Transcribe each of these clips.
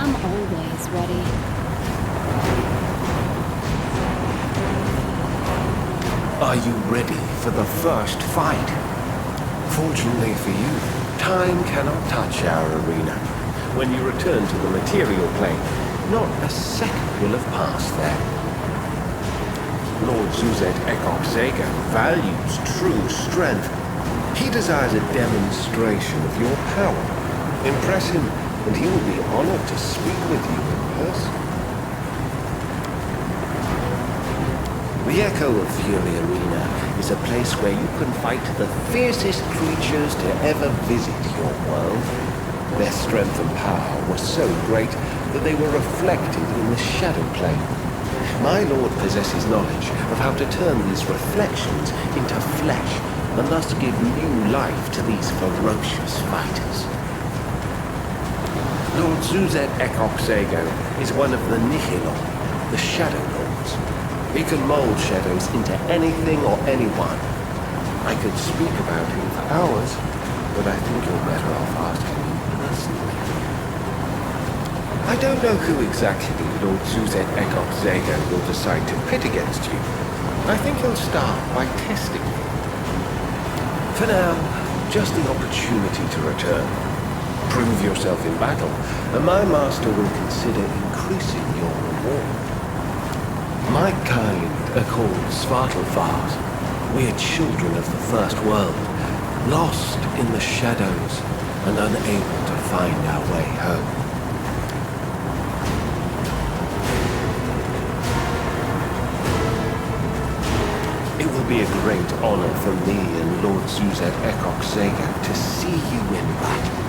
I'm always ready. Are you ready for the first fight? Fortunately for you, time cannot touch our arena. When you return to the material plane, not a second will have passed there. Lord Zuzet Ekok Zager values true strength. He desires a demonstration of your power. Impress him, and he will be honored to speak with you in person. The Echo of Fury Arena is a place where you can fight the fiercest creatures to ever visit your world. Their strength and power were so great that they were reflected in the shadow plane. My lord possesses knowledge of how to turn these reflections into flesh, and thus give new life to these ferocious fighters. Lord Zuzet Ekok Zago is one of the Nihilon, the Shadow Lords. He can mold shadows into anything or anyone. I could speak about him for hours, but I think you're better off asking him personally. I don't know who exactly Lord Zuzet Ekok Zago will decide to pit against you. I think he'll start by testing you. For now, just the opportunity to return. Prove yourself in battle, and my master will consider increasing your reward. My kind are called Svartalfars. We are children of the First World, lost in the shadows and unable to find our way home. It will be a great honor for me and Lord Zuzet Ekok Zago to see you in battle.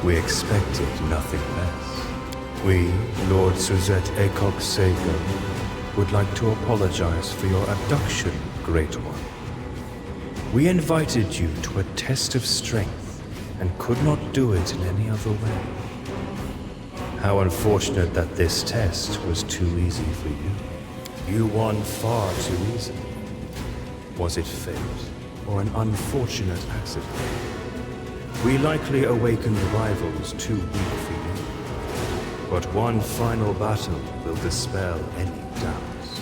We expected nothing less. We, Lord Zuzet Ekok Zago, would like to apologize for your abduction, Great One. We invited you to a test of strength and could not do it in any other way. How unfortunate that this test was too easy for you. You won far too easily. Was it fate or an unfortunate accident? We likely awakened rivals too weak for you. But one final battle will dispel any doubts.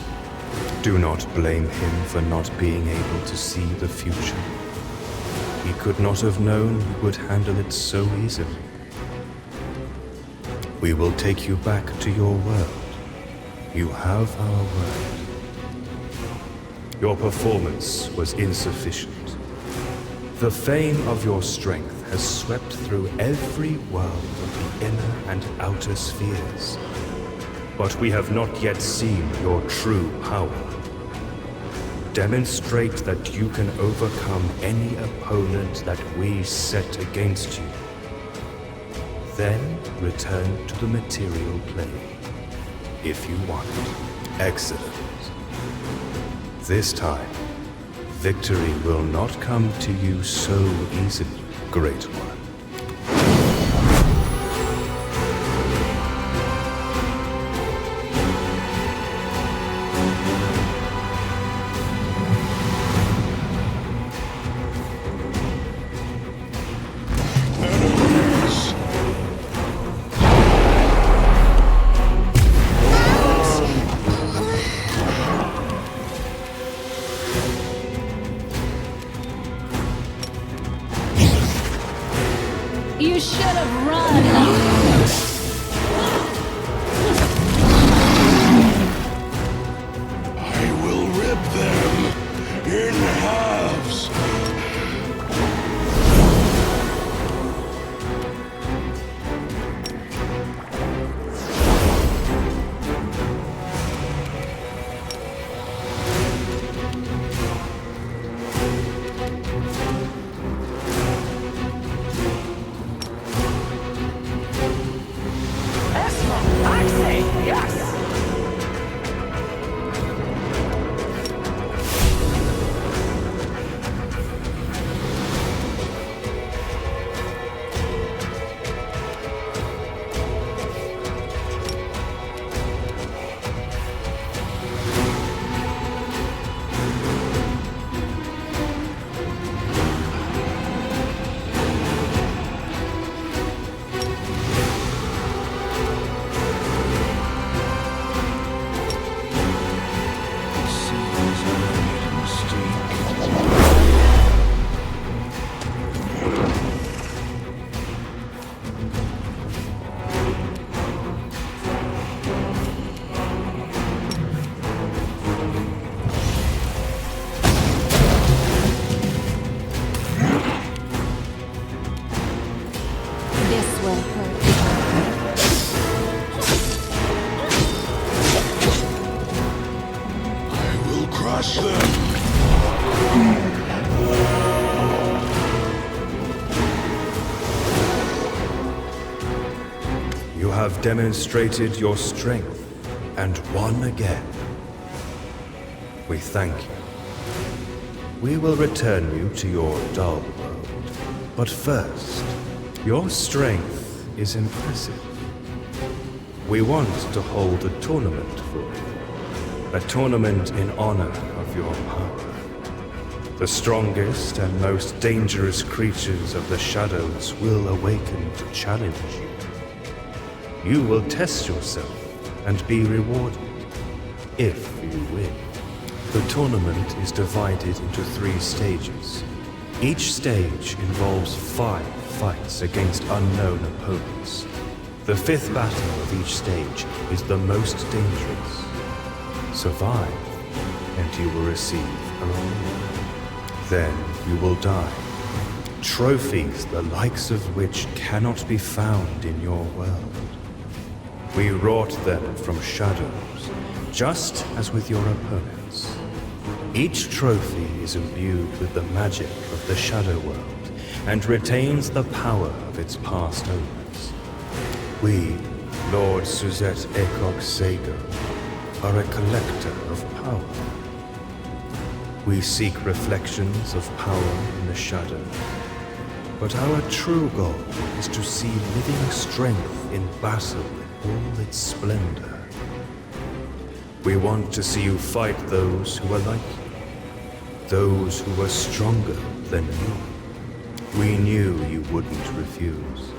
Do not blame him for not being able to see the future. He could not have known you would handle it so easily. We will take you back to your world. You have our word. Your performance was insufficient. The fame of your strength has swept through every world of the inner and outer spheres. But we have not yet seen your true power. Demonstrate that you can overcome any opponent that we set against you. Then return to the material plane, if you want. Excellent. This time, victory will not come to you so easily, Great One. You should have run. I will rip them in halves. I say yes! This will hurt. I will crush them. You have demonstrated your strength and won again. We thank you. We will return you to your dull world. But first, your strength is impressive. We want to hold a tournament for you. A tournament in honor of your power. The strongest and most dangerous creatures of the shadows will awaken to challenge you. You will test yourself and be rewarded, if you win. The tournament is divided into 3 stages. Each stage involves 5 fights against unknown opponents. The 5th battle of each stage is the most dangerous. Survive, and you will receive a reward. Then you will die. Trophies the likes of which cannot be found in your world. We wrought them from shadows, just as with your opponents. Each trophy is imbued with the magic of the Shadow World and retains the power of its past owners. We, Lord Suzette Ekok Sago, are a collector of power. We seek reflections of power in the shadow, but our true goal is to see living strength in battle in all its splendor. We want to see you fight those who are like you, those who are stronger than you. We knew you wouldn't refuse.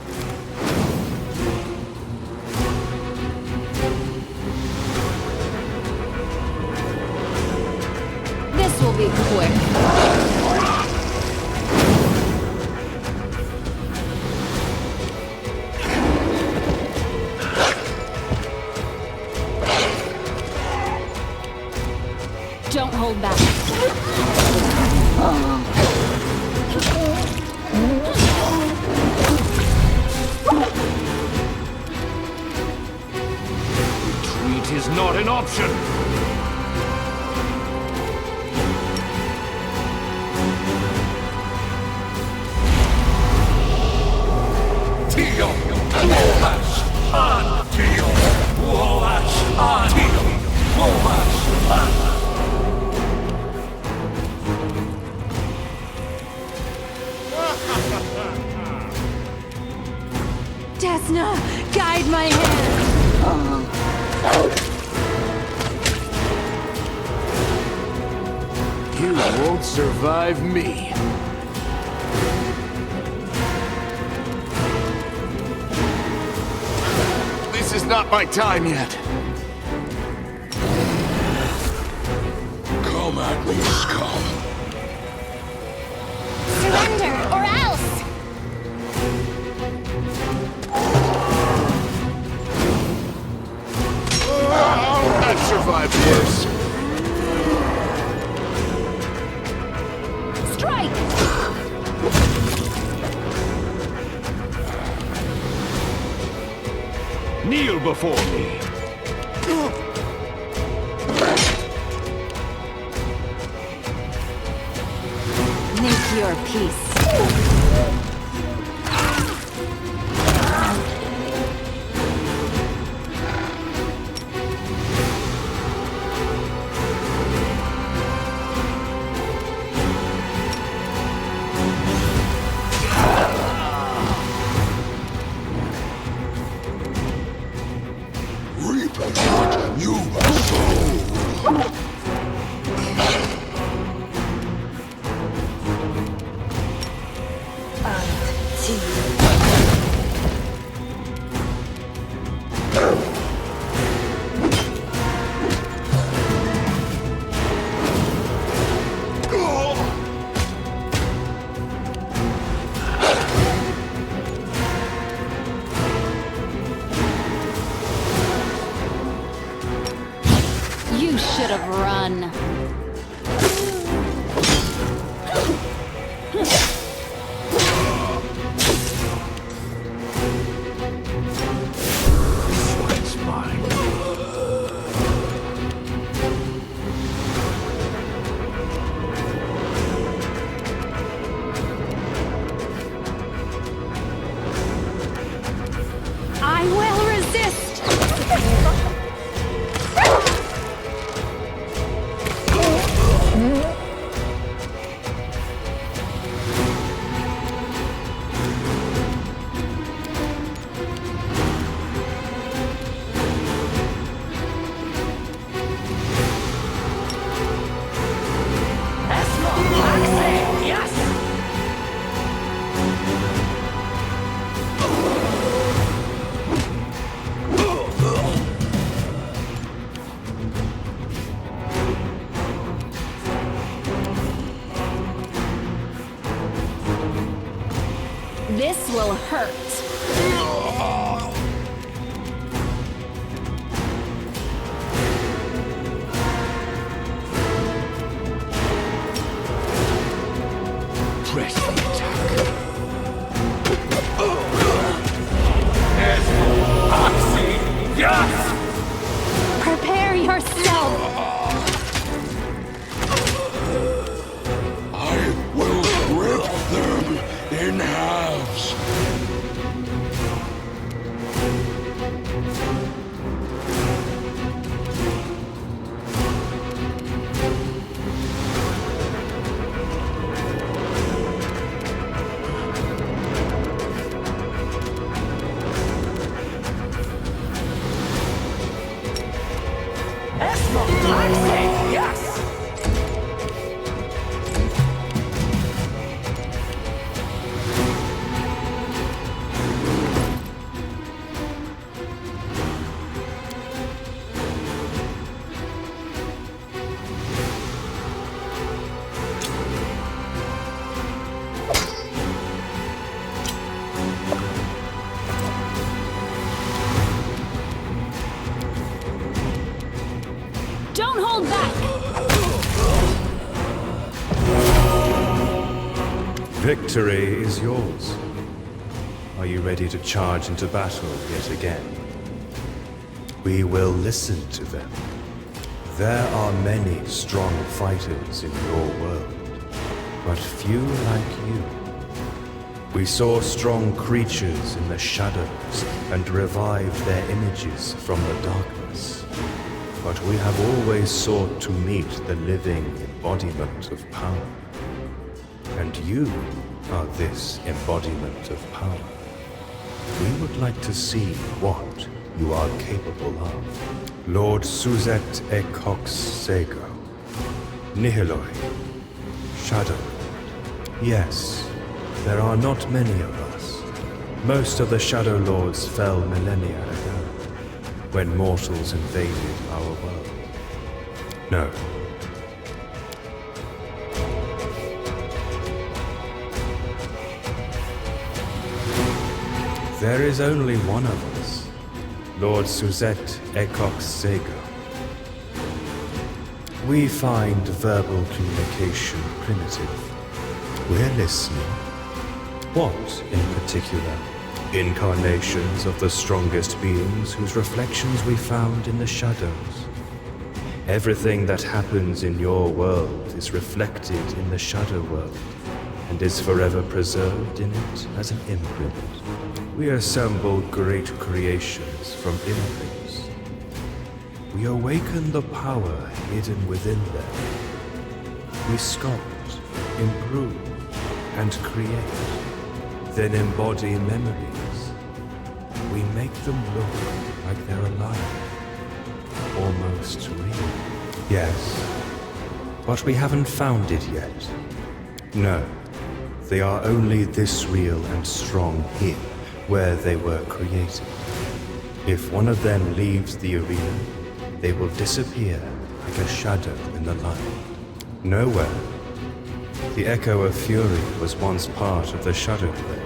be quick. Don't hold back. Retreat is not an option. Tio, Womash, on Tio, Womash, on Tio, Womash, on. Desna, guide my hand. You won't survive me. This is not my time yet. Come at me, scum. Surrender, or else! I've survived worse. Strike! Kneel before me. Make your peace. Reap what you sow. You should have run. This one's mine. I will resist. Yes! This will hurt. Press the attack. Yes! Prepare yourself. I will rip them in halves. Yes! Don't hold back! Victory is yours. Are you ready to charge into battle yet again? We will listen to them. There are many strong fighters in your world, but few like you. We saw strong creatures in the shadows and revived their images from the darkness. But we have always sought to meet the living embodiment of power. And you are this embodiment of power. We would like to see what you are capable of. Lord Suzet Ekox Sego, Nihiloi, Shadow Lord. Yes, there are not many of us. Most of the Shadow Lords fell millennia ago, when mortals invaded our world. No. There is only one of us, Lord Suzet Ekox Sego. We find verbal communication primitive. We're listening. What, in particular? Incarnations of the strongest beings whose reflections we found in the shadows. Everything that happens in your world is reflected in the shadow world, and is forever preserved in it as an imprint. We assemble great creations from imprints. We awaken the power hidden within them. We sculpt, improve, and create, then embody memories. We make them look like they're alive, almost real. Yes, but we haven't found it yet. No, they are only this real and strong here, where they were created. If one of them leaves the arena, they will disappear like a shadow in the light. Nowhere. The echo of fury was once part of the shadow plane,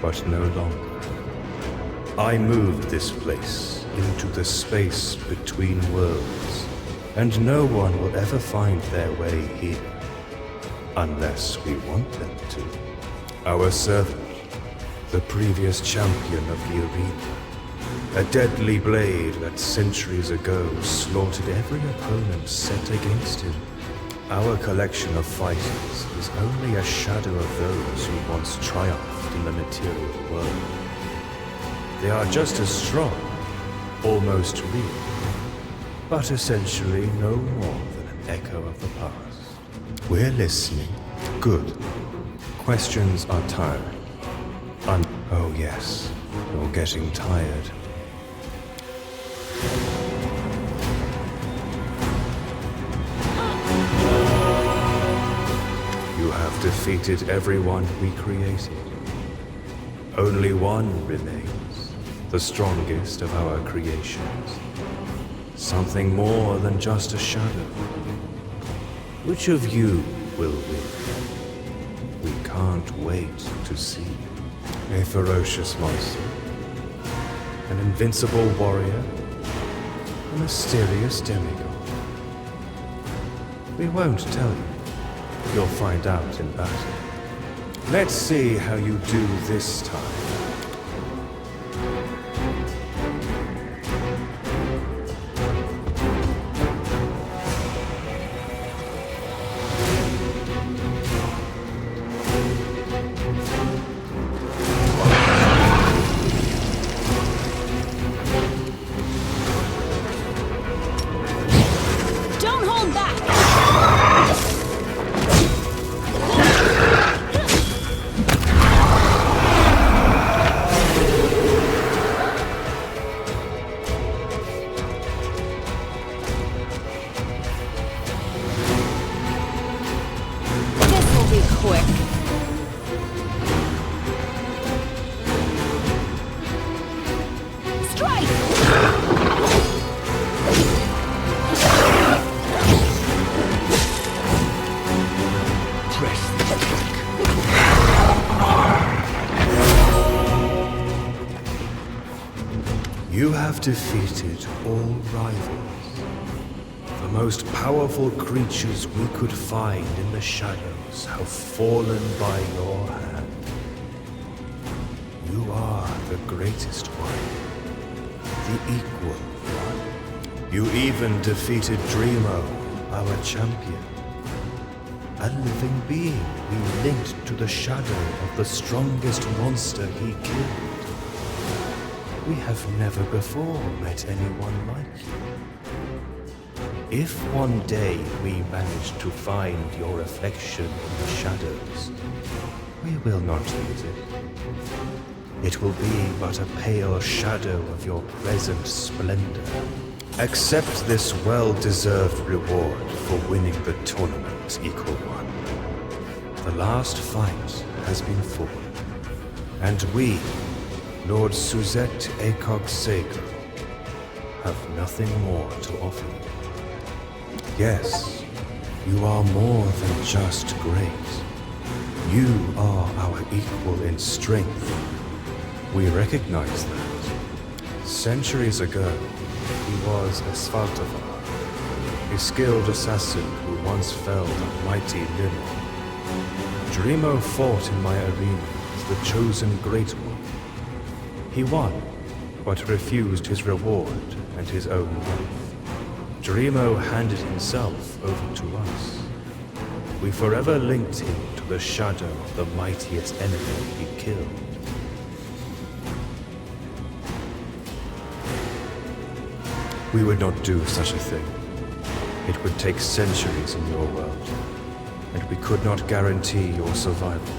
but no longer. I moved this place into the space between worlds, and no one will ever find their way here, unless we want them to. Our servant, the previous champion of the arena. A deadly blade that centuries ago slaughtered every opponent set against him. Our collection of fighters is only a shadow of those who once triumphed in the material world. They are just as strong, almost real, but essentially no more than an echo of the past. We're listening. Good. Questions are tiring. Oh yes, you're getting tired. You have defeated everyone we created. Only one remains, the strongest of our creations. Something more than just a shadow. Which of you will win? We can't wait to see. A ferocious monster, an invincible warrior, a mysterious demigod. We won't tell you. You'll find out in battle. Let's see how you do this time. You have defeated all rivals. The most powerful creatures we could find in the shadows have fallen by your hand. You are the greatest one, the equal one. You even defeated Dreamo, our champion. A living being we linked to the shadow of the strongest monster he killed. We have never before met anyone like you. If one day we manage to find your reflection in the shadows, we will not use it. It will be but a pale shadow of your present splendor. Accept this well-deserved reward for winning the tournament, Equal One. The last fight has been fought, and we, Lord Suzette Akog Sego, have nothing more to offer you. Yes, you are more than just great. You are our equal in strength. We recognize that. Centuries ago, he was Asfaltovar, a skilled assassin who once felled a mighty Limo. Dreamo fought in my arena as the chosen Great One. He won, but refused his reward and his own life. Dreamo handed himself over to us. We forever linked him to the shadow of the mightiest enemy he killed. We would not do such a thing. It would take centuries in your world, and we could not guarantee your survival.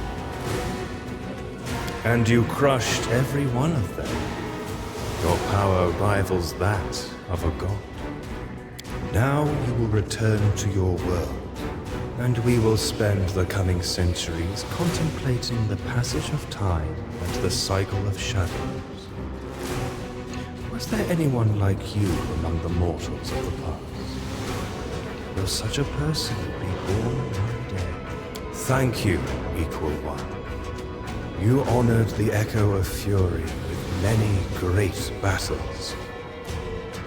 And you crushed every one of them. Your power rivals that of a god. Now you will return to your world, and we will spend the coming centuries contemplating the passage of time and the cycle of shadows. Was there anyone like you among the mortals of the past? Will such a person be born one day? Thank you, Equal One. You honored the Echo of Fury with many great battles.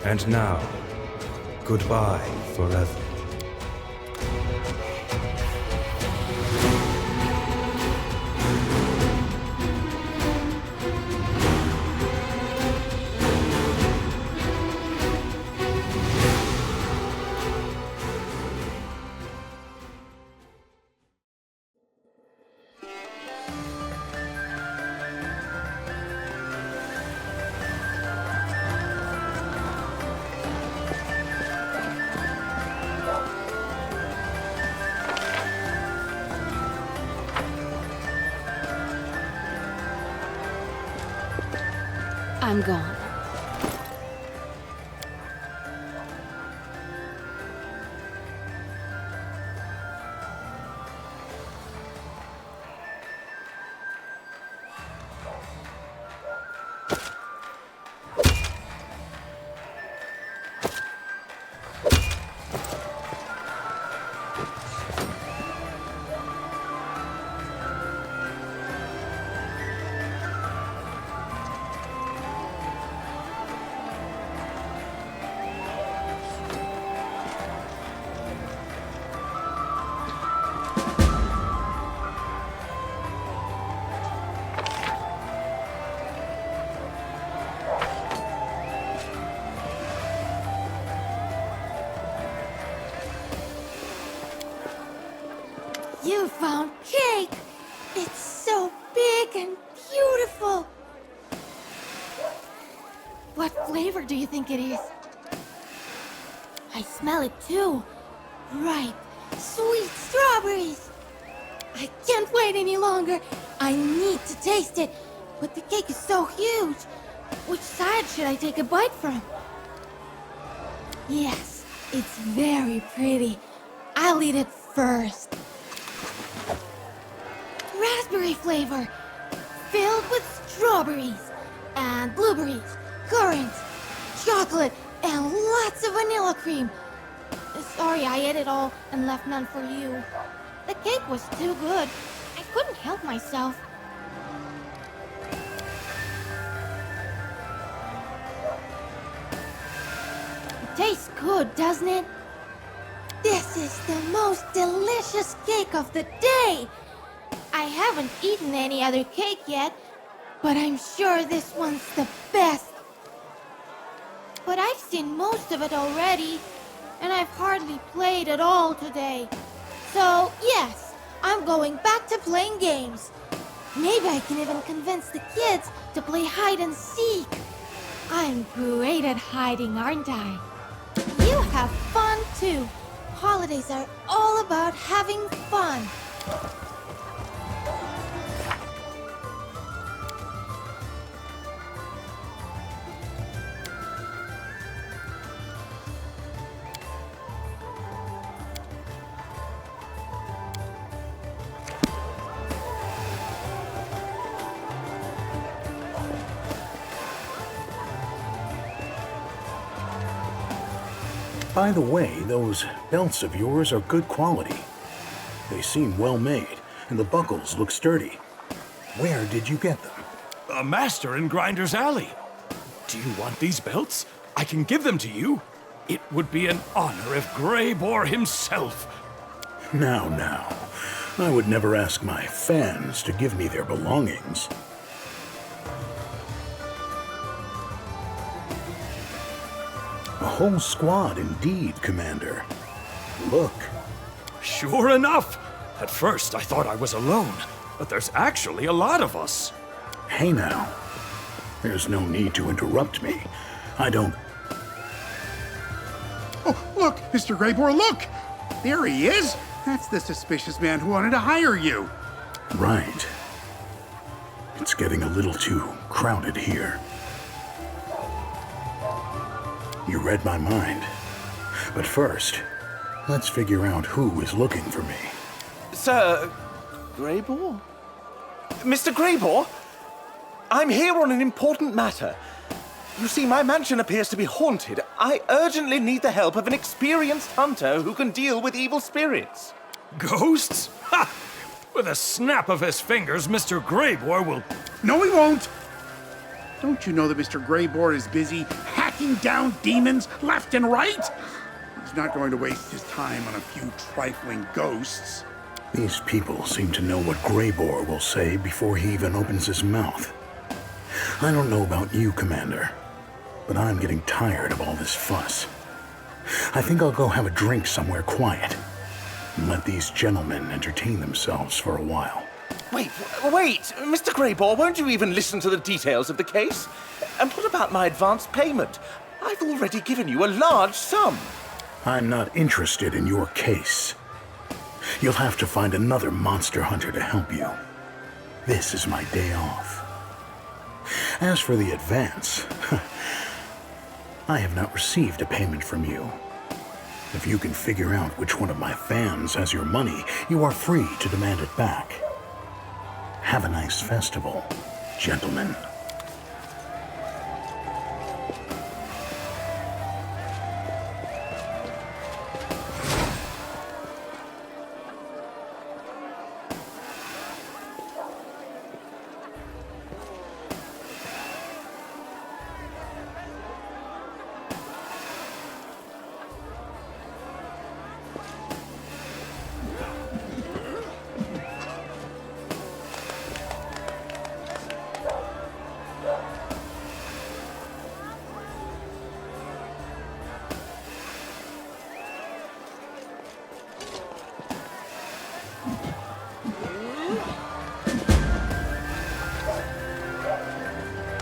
And now, goodbye forever. I'm gone. You found cake! It's so big and beautiful! What flavor do you think it is? I smell it too. Ripe, sweet strawberries! I can't wait any longer. I need to taste it. But the cake is so huge. Which side should I take a bite from? Yes, it's very pretty. I'll eat it first. Raspberry flavor, filled with strawberries, and blueberries, currants, chocolate, and lots of vanilla cream. Sorry I ate it all and left none for you. The cake was too good. I couldn't help myself. It tastes good, doesn't it? This is the most delicious cake of the day! I haven't eaten any other cake yet, but I'm sure this one's the best. But I've seen most of it already, and I've hardly played at all today. So, yes, I'm going back to playing games. Maybe I can even convince the kids to play hide and seek. I'm great at hiding, aren't I? You have fun too. Holidays are all about having fun. By the way, those belts of yours are good quality. They seem well made, and the buckles look sturdy. Where did you get them? A master in Grinder's Alley. Do you want these belts? I can give them to you. It would be an honor if Greybore himself... Now. I would never ask my fans to give me their belongings. A whole squad indeed, Commander. Look. Sure enough. At first, I thought I was alone, but there's actually a lot of us. Hey now. There's no need to interrupt me. I don't... Oh, look, Mr. Greybore, look! There he is! That's the suspicious man who wanted to hire you. Right. It's getting a little too crowded here. You read my mind. But first, let's figure out who is looking for me. Sir... Greybore? Mr. Greybore? I'm here on an important matter. You see, my mansion appears to be haunted. I urgently need the help of an experienced hunter who can deal with evil spirits. Ghosts? Ha! With a snap of his fingers, Mr. Greybore will... No, he won't! Don't you know that Mr. Greybore is busy hacking down demons left and right? He's not going to waste his time on a few trifling ghosts. These people seem to know what Greybore will say before he even opens his mouth. I don't know about you, Commander, but I'm getting tired of all this fuss. I think I'll go have a drink somewhere quiet and let these gentlemen entertain themselves for a while. Wait, Mr. Greybore, won't you even listen to the details of the case? And what about my advance payment? I've already given you a large sum. I'm not interested in your case. You'll have to find another monster hunter to help you. This is my day off. As for the advance, I have not received a payment from you. If you can figure out which one of my fans has your money, you are free to demand it back. Have a nice festival, gentlemen.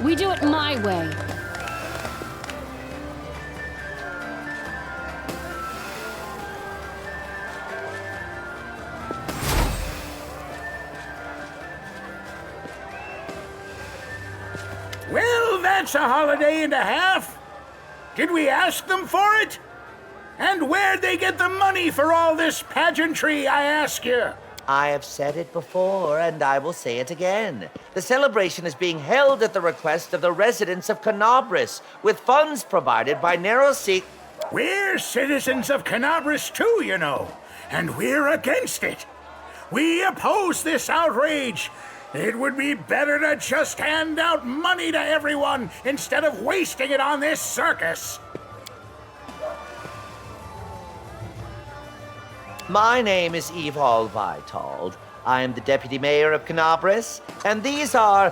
We do it my way. Well, that's a holiday and a half. Did we ask them for it? And where'd they get the money for all this pageantry, I ask you? I have said it before, and I will say it again. The celebration is being held at the request of the residents of Canabris, with funds provided by Narrowseek. We're citizens of Canabris too, you know, and we're against it. We oppose this outrage. It would be better to just hand out money to everyone instead of wasting it on this circus. My name is Evol Vitold. I am the deputy mayor of Canabris, and these are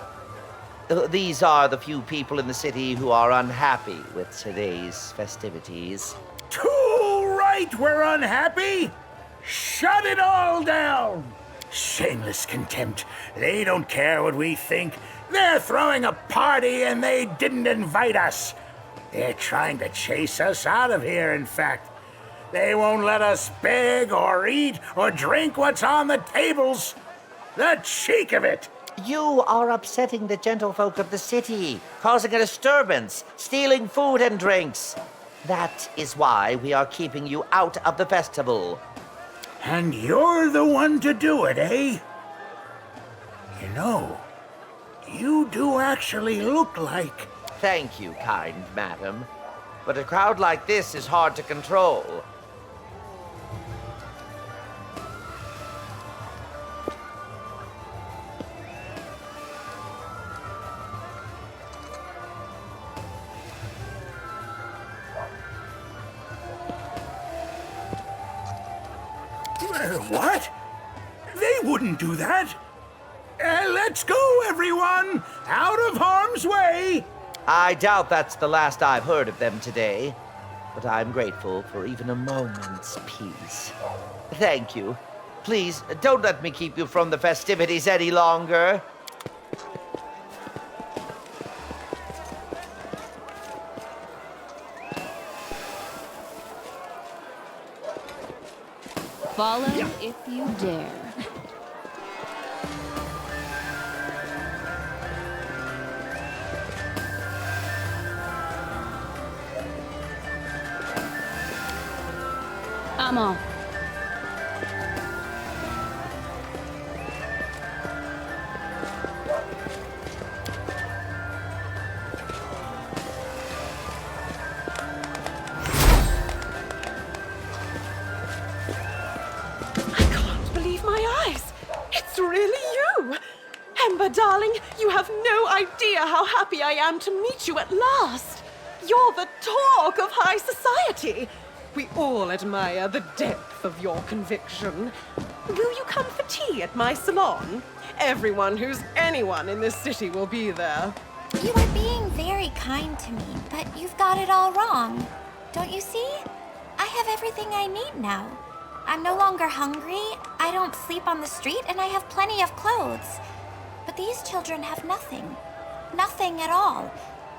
the few people in the city who are unhappy with today's festivities. Too right we're unhappy! Shut it all down! Shameless contempt. They don't care what we think. They're throwing a party and they didn't invite us. They're trying to chase us out of here, in fact. They won't let us beg or eat or drink what's on the tables. The cheek of it! You are upsetting the gentlefolk of the city, causing a disturbance, stealing food and drinks. That is why we are keeping you out of the festival. And you're the one to do it, eh? You know, you do actually look like... Thank you, kind madam. But a crowd like this is hard to control. What? They wouldn't do that. Let's go, everyone! Out of harm's way! I doubt that's the last I've heard of them today, but I'm grateful for even a moment's peace. Thank you. Please, don't let me keep you from the festivities any longer. Follow if you dare. I'm off. Ember, darling, you have no idea how happy I am to meet you at last. You're the talk of high society. We all admire the depth of your conviction. Will you come for tea at my salon? Everyone who's anyone in this city will be there. You are being very kind to me, but you've got it all wrong. Don't you see? I have everything I need now. I'm no longer hungry, I don't sleep on the street, and I have plenty of clothes. But these children have nothing. Nothing at all.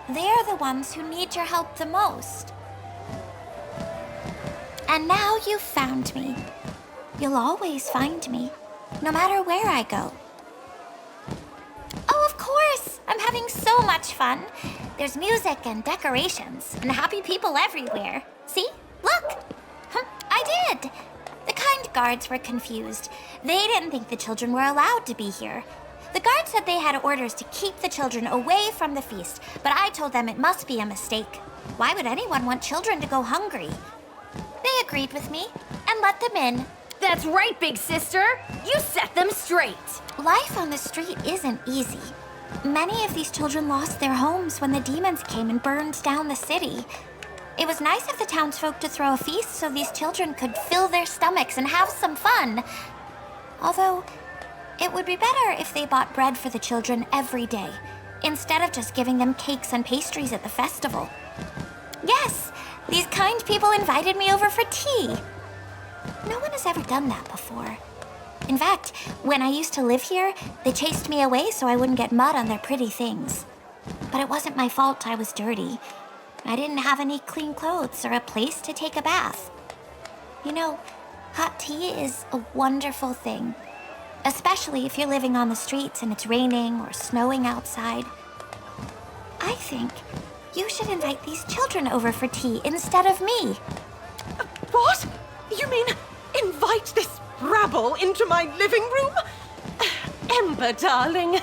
They're the ones who need your help the most. And now you've found me. You'll always find me, no matter where I go. Oh, of course! I'm having so much fun. There's music and decorations, and happy people everywhere. See? Look! I did! The kind guards were confused. They didn't think the children were allowed to be here. The guards said they had orders to keep the children away from the feast, but I told them it must be a mistake. Why would anyone want children to go hungry? They agreed with me and let them in. That's right, big sister. You set them straight. Life on the street isn't easy. Many of these children lost their homes when the demons came and burned down the city. It was nice of the townsfolk to throw a feast so these children could fill their stomachs and have some fun. Although, it would be better if they bought bread for the children every day, instead of just giving them cakes and pastries at the festival. Yes, these kind people invited me over for tea. No one has ever done that before. In fact, when I used to live here, they chased me away so I wouldn't get mud on their pretty things. But it wasn't my fault I was dirty. I didn't have any clean clothes or a place to take a bath. You know, hot tea is a wonderful thing. Especially if you're living on the streets and it's raining or snowing outside. I think you should invite these children over for tea instead of me. What? You mean invite this rabble into my living room? Ember, darling,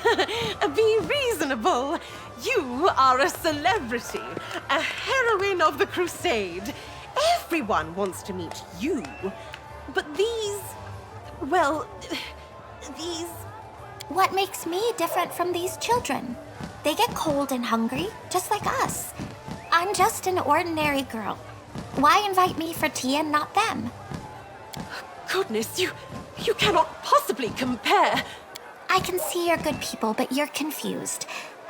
be reasonable. You are a celebrity, a heroine of the crusade. Everyone wants to meet you. But these... What makes me different from these children? They get cold and hungry, just like us. I'm just an ordinary girl. Why invite me for tea and not them? goodness, you cannot possibly compare. I can see you're good people, but you're confused.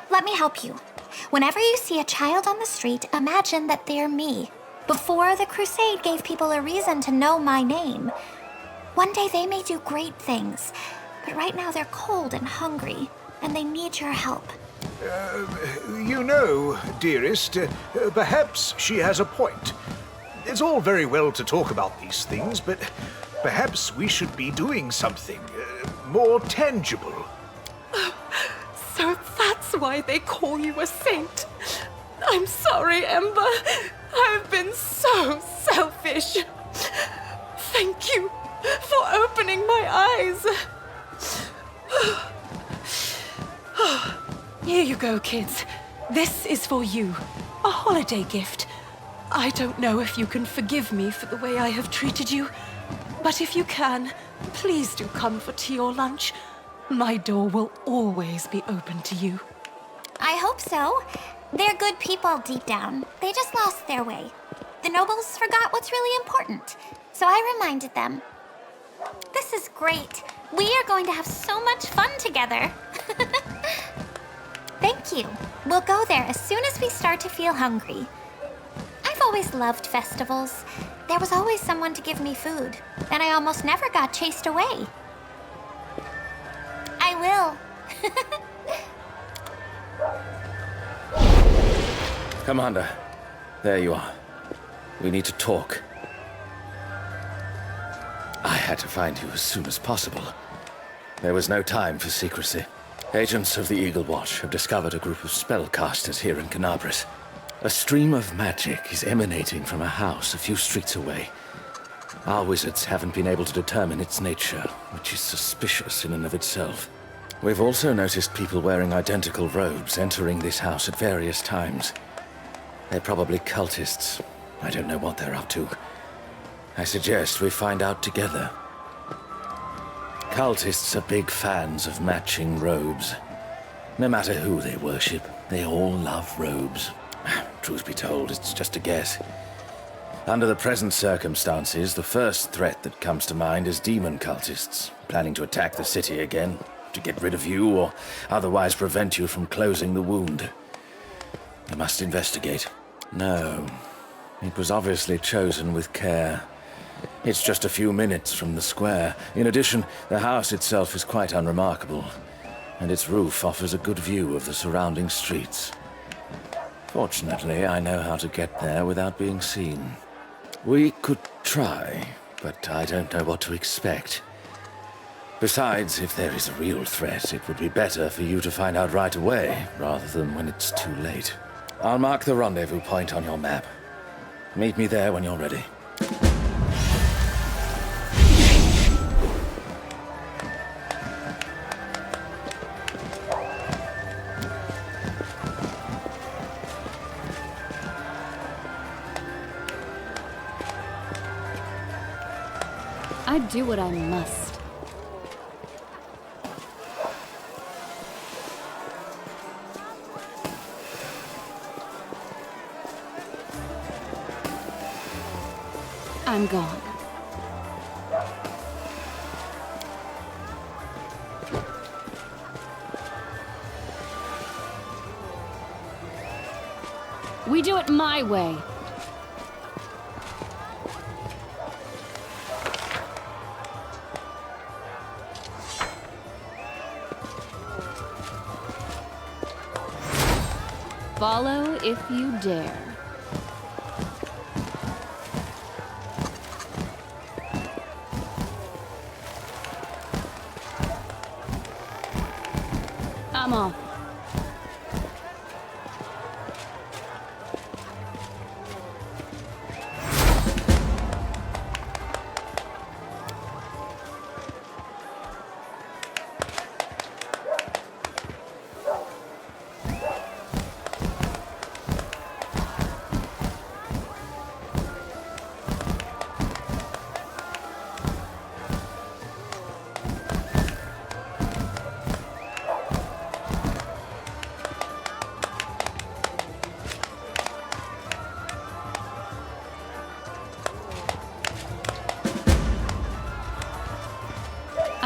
Let me help you. Whenever you see a child on the street, imagine that they're me. Before the crusade gave people a reason to know my name. One day they may do great things, but right now they're cold and hungry, and they need your help. You know, dearest, perhaps she has a point. It's all very well to talk about these things, but perhaps we should be doing something more tangible. So that's why they call you a saint. I'm sorry, Ember. I've been so selfish. Thank you for opening my eyes. Here you go, kids. This is for you. A holiday gift. I don't know if you can forgive me for the way I have treated you, but if you can, please do come for tea or lunch. My door will always be open to you. I hope so. They're good people deep down. They just lost their way. The nobles forgot what's really important, so I reminded them. This is great. We are going to have so much fun together. Thank you. We'll go there as soon as we start to feel hungry. I've always loved festivals. There was always someone to give me food, and I almost never got chased away. I will. Commander, there you are. We need to talk. I had to find you as soon as possible. There was no time for secrecy. Agents of the Eagle Watch have discovered a group of spellcasters here in Canabris. A stream of magic is emanating from a house a few streets away. Our wizards haven't been able to determine its nature, which is suspicious in and of itself. We've also noticed people wearing identical robes entering this house at various times. They're probably cultists. I don't know what they're up to. I suggest we find out together. Cultists are big fans of matching robes. No matter who they worship, they all love robes. Truth be told, it's just a guess. Under the present circumstances, the first threat that comes to mind is demon cultists, planning to attack the city again, to get rid of you or otherwise prevent you from closing the wound. We must investigate. No, it was obviously chosen with care. It's just a few minutes from the square. In addition, the house itself is quite unremarkable, and its roof offers a good view of the surrounding streets. Fortunately, I know how to get there without being seen. We could try, but I don't know what to expect. Besides, if there is a real threat, it would be better for you to find out right away, rather than when it's too late. I'll mark the rendezvous point on your map. Meet me there when you're ready. I do what I must. I'm gone. We do it my way. Follow if you dare. I'm off.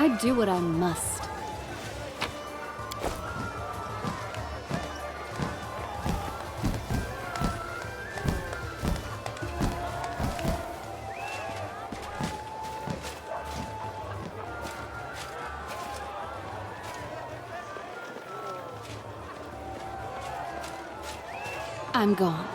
I do what I must. I'm gone.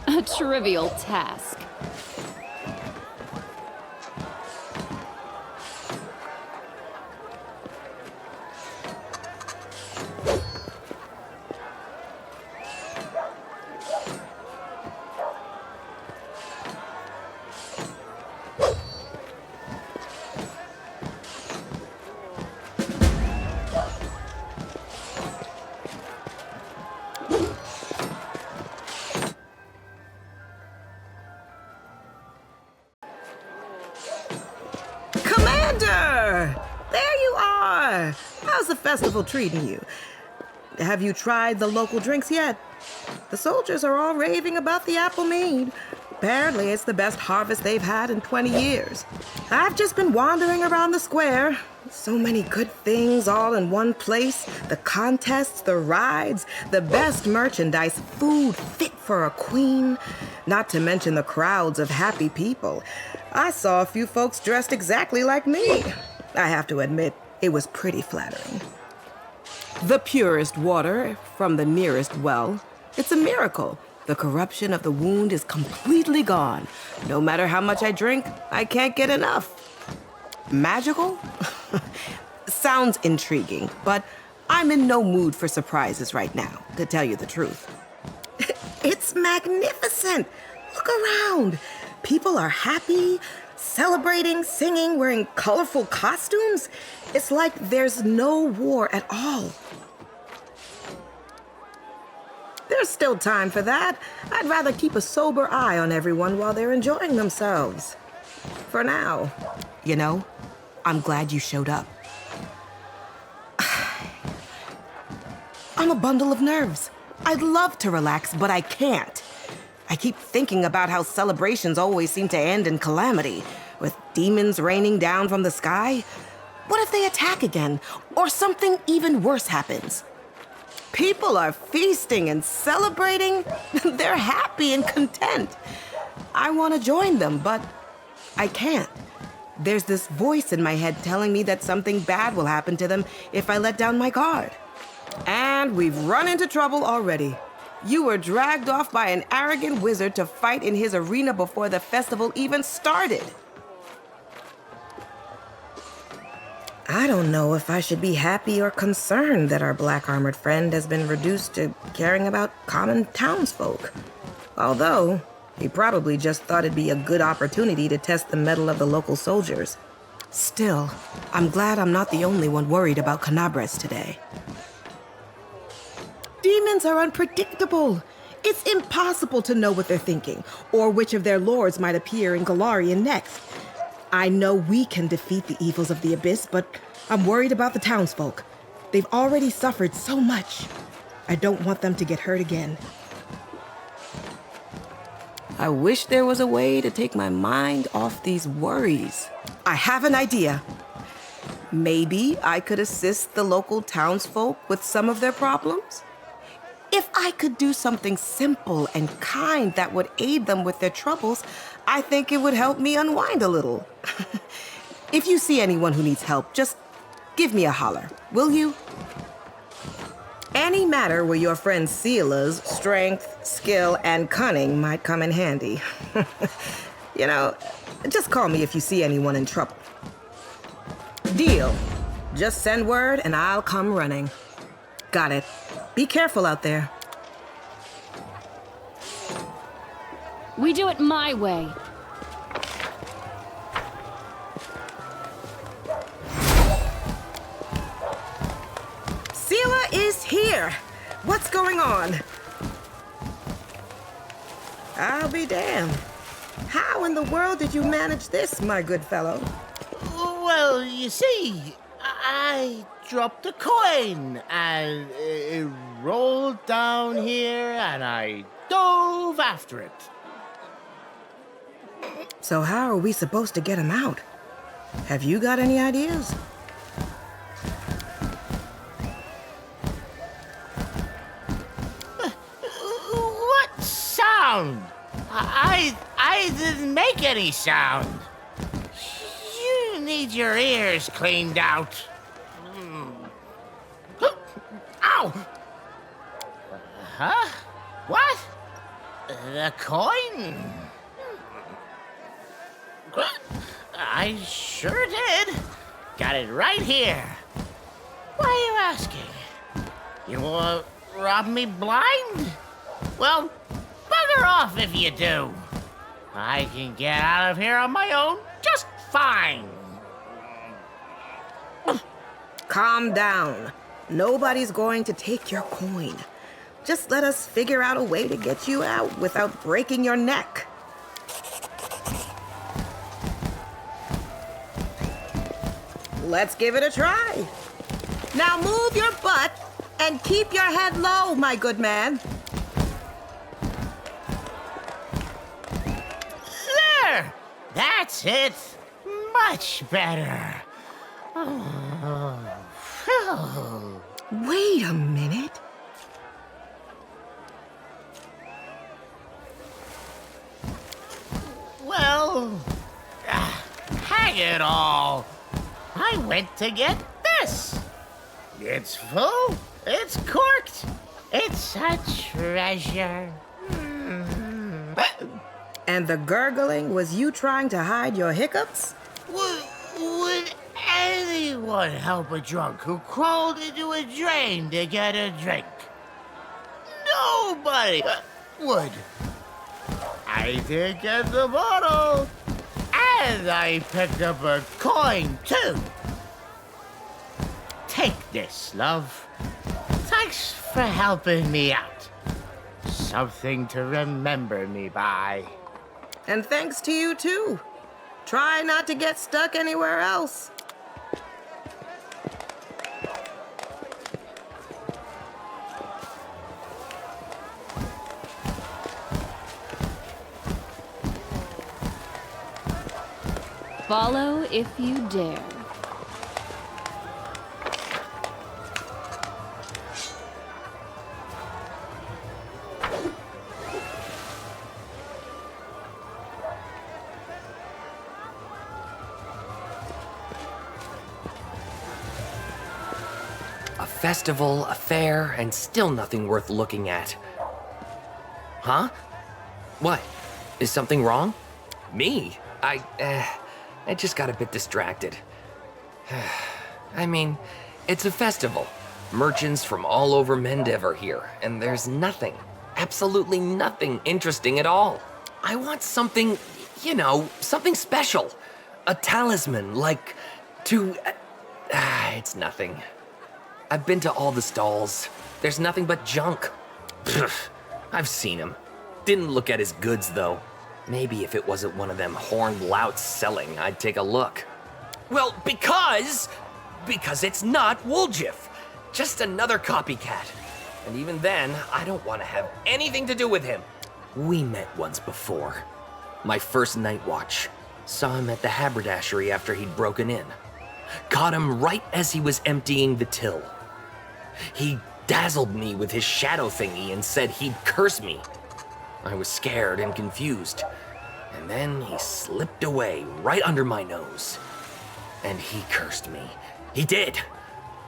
A trivial task. Commander! There you are! How's the festival treating you? Have you tried the local drinks yet? The soldiers are all raving about the apple mead. Apparently, it's the best harvest they've had in 20 years. I've just been wandering around the square. So many good things all in one place. The contests, the rides, the best merchandise, food fit for a queen. Not to mention the crowds of happy people. I saw a few folks dressed exactly like me. I have to admit, it was pretty flattering. The purest water from the nearest well. It's a miracle. The corruption of the wound is completely gone. No matter how much I drink, I can't get enough. Magical? Sounds intriguing, but I'm in no mood for surprises right now, to tell you the truth. It's magnificent. Look around. People are happy, celebrating, singing, wearing colorful costumes. It's like there's no war at all. There's still time for that. I'd rather keep a sober eye on everyone while they're enjoying themselves. For now. You know, I'm glad you showed up. I'm a bundle of nerves. I'd love to relax, but I can't. I keep thinking about how celebrations always seem to end in calamity, with demons raining down from the sky. What if they attack again, or something even worse happens? People are feasting and celebrating. They're happy and content. I want to join them, but I can't. There's this voice in my head telling me that something bad will happen to them if I let down my guard. And we've run into trouble already. You were dragged off by an arrogant wizard to fight in his arena before the festival even started. I don't know if I should be happy or concerned that our black-armored friend has been reduced to caring about common townsfolk. Although, he probably just thought it'd be a good opportunity to test the mettle of the local soldiers. Still, I'm glad I'm not the only one worried about Canabres today. Demons are unpredictable. It's impossible to know what they're thinking, or which of their lords might appear in Galarian next. I know we can defeat the evils of the Abyss, but I'm worried about the townsfolk. They've already suffered so much. I don't want them to get hurt again. I wish there was a way to take my mind off these worries. I have an idea. Maybe I could assist the local townsfolk with some of their problems? If I could do something simple and kind that would aid them with their troubles, I think it would help me unwind a little. If you see anyone who needs help, just give me a holler, will you? Any matter where your friend Sela's strength, skill, and cunning might come in handy. You know, just call me if you see anyone in trouble. Deal. Just send word and I'll come running. Got it. Be careful out there. We do it my way. Sela is here. What's going on? I'll be damned. How in the world did you manage this, my good fellow? Well, you see, I dropped a coin and it rolled down here and I dove after it. So how are we supposed to get him out? Have you got any ideas? What sound? I didn't make any sound. You need your ears cleaned out. Ow! Huh? What? The coin? I sure did. Got it right here. Why are you asking? You want to rob me blind? Well, bugger off if you do. I can get out of here on my own just fine. Calm down. Nobody's going to take your coin. Just let us figure out a way to get you out without breaking your neck. Let's give it a try. Now move your butt and keep your head low, my good man. There! That's it. Much better. Wait a minute. Well, hang it all. I went to get this. It's full. It's corked. It's a treasure. And the gurgling was you trying to hide your hiccups? Would anyone help a drunk who crawled into a drain to get a drink? Nobody would. I did get the bottle. And I picked up a coin, too. Take this, love. Thanks for helping me out. Something to remember me by. And thanks to you, too. Try not to get stuck anywhere else. Follow if you dare. A festival, a fair, and still nothing worth looking at. Huh? What? Is something wrong? Me? I just got a bit distracted. I mean, it's a festival. Merchants from all over Mendev are here, and there's nothing, absolutely nothing interesting at all. I want something, you know, something special. A talisman, like to... it's nothing. I've been to all the stalls. There's nothing but junk. Pfft, I've seen him. Didn't look at his goods, though. Maybe if it wasn't one of them horned louts selling, I'd take a look. Well, because it's not Woljif. Just another copycat. And even then, I don't want to have anything to do with him. We met once before. My first night watch. Saw him at the haberdashery after he'd broken in. Caught him right as he was emptying the till. He dazzled me with his shadow thingy and said he'd curse me. I was scared and confused. And then he slipped away right under my nose. And he cursed me. He did.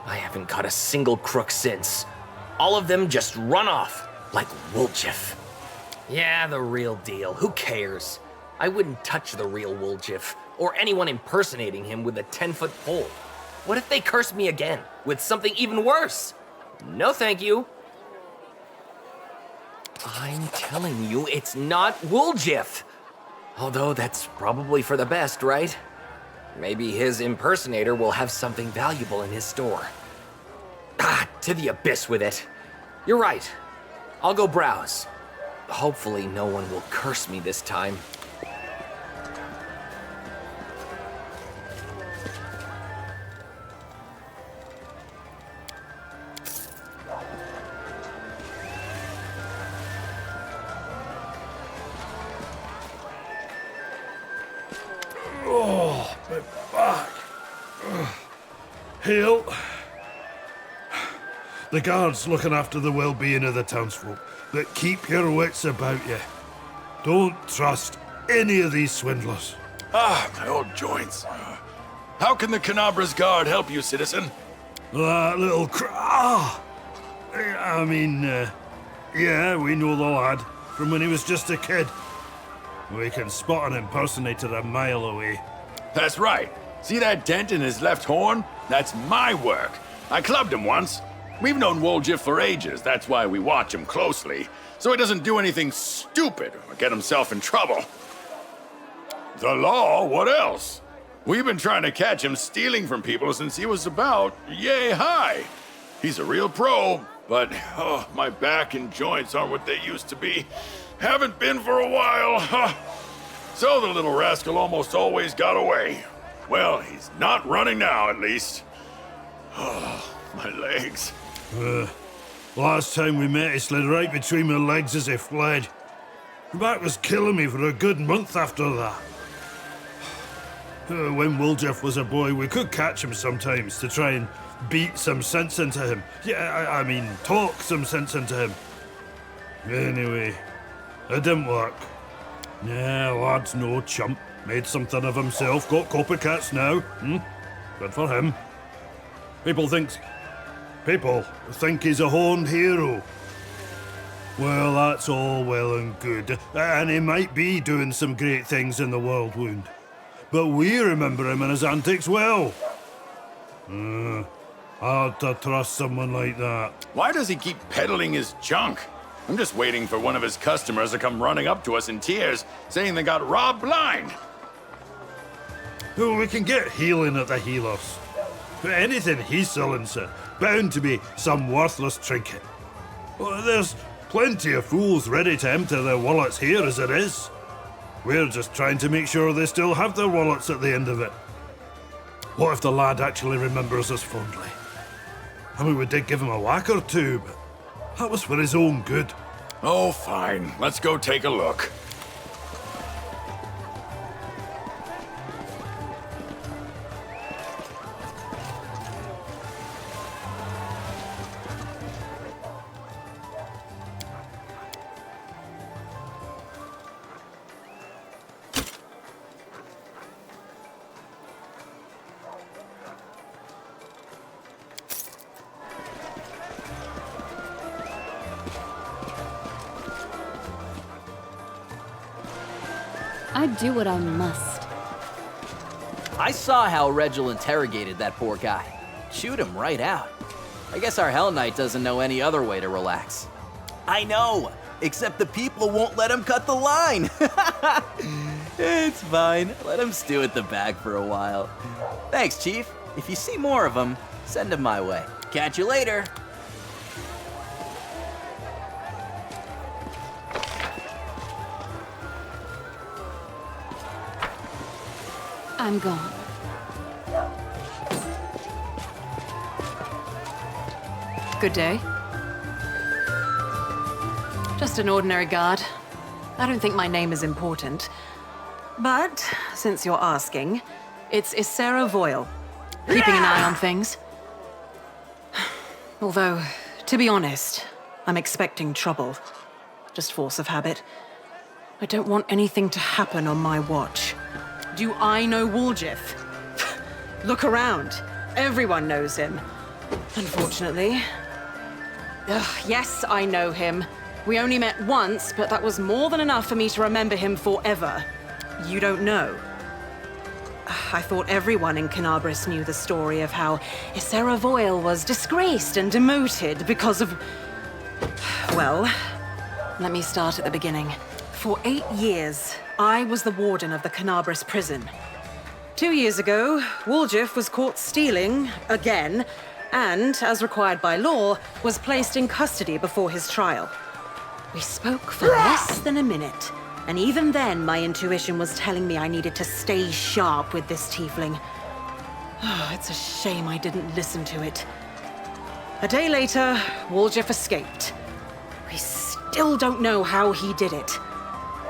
I haven't caught a single crook since. All of them just run off, like Woljif. Yeah, the real deal. Who cares? I wouldn't touch the real Woljif, or anyone impersonating him with a 10-foot pole. What if they curse me again, with something even worse? No thank you. I'm telling you, it's not Woljif. Although that's probably for the best, right? Maybe his impersonator will have something valuable in his store. To the abyss with it. You're right. I'll go browse. Hopefully no one will curse me this time. Oh, my back. Hail. The guard's looking after the well-being of the townsfolk, but keep your wits about you. Don't trust any of these swindlers. Ah, my old joints. How can the Canabra's guard help you, citizen? That little yeah, we know the lad from when he was just a kid. We can spot an impersonator a mile away. That's right. See that dent in his left horn? That's my work. I clubbed him once. We've known Woljif for ages. That's why we watch him closely, so he doesn't do anything stupid or get himself in trouble. The law? What else? We've been trying to catch him stealing from people since he was about yay high. He's a real pro, but my back and joints aren't what they used to be. Haven't been for a while. So the little rascal almost always got away. Well, he's not running now, at least. Oh, my legs. Last time we met, he slid right between my legs as he fled. My back was killing me for a good month after that. When Woljif was a boy, we could catch him sometimes to try and beat some sense into him. Yeah, I mean, talk some sense into him. Anyway, it didn't work. Yeah, lad's no chump. Made something of himself, got copycats now. Good for him. People think he's a horned hero. Well, that's all well and good, and he might be doing some great things in the world wound. But we remember him and his antics well. Hard to trust someone like that. Why does he keep peddling his junk? I'm just waiting for one of his customers to come running up to us in tears, saying they got robbed blind. Oh, we can get healing at the healers. But anything he's selling, sir, bound to be some worthless trinket. Well, there's plenty of fools ready to empty their wallets here as it is. We're just trying to make sure they still have their wallets at the end of it. What if the lad actually remembers us fondly? I mean, we did give him a whack or two, but that was for his own good. Oh, fine. Let's go take a look. I'd do what I must. I saw how Regil interrogated that poor guy. Chewed him right out. I guess our Hell Knight doesn't know any other way to relax. I know, except the people won't let him cut the line. It's fine. Let him stew at the back for a while. Thanks, Chief. If you see more of him, send him my way. Catch you later. I'm gone. Good day. Just an ordinary guard. I don't think my name is important. But, since you're asking, it's Issera Voyle. Keeping an eye on things. Although, to be honest, I'm expecting trouble. Just force of habit. I don't want anything to happen on my watch. Do I know Woljif? Look around. Everyone knows him. Unfortunately. Yes, I know him. We only met once, but that was more than enough for me to remember him forever. You don't know? I thought everyone in Canabris knew the story of how Issera Voyle was disgraced and demoted because of... Well, let me start at the beginning. For 8 years, I was the warden of the Canabris prison. 2 years ago, Woljif was caught stealing, again, and, as required by law, was placed in custody before his trial. We spoke for less than a minute, and even then my intuition was telling me I needed to stay sharp with this tiefling. Oh, it's a shame I didn't listen to it. A day later, Woljif escaped. We still don't know how he did it.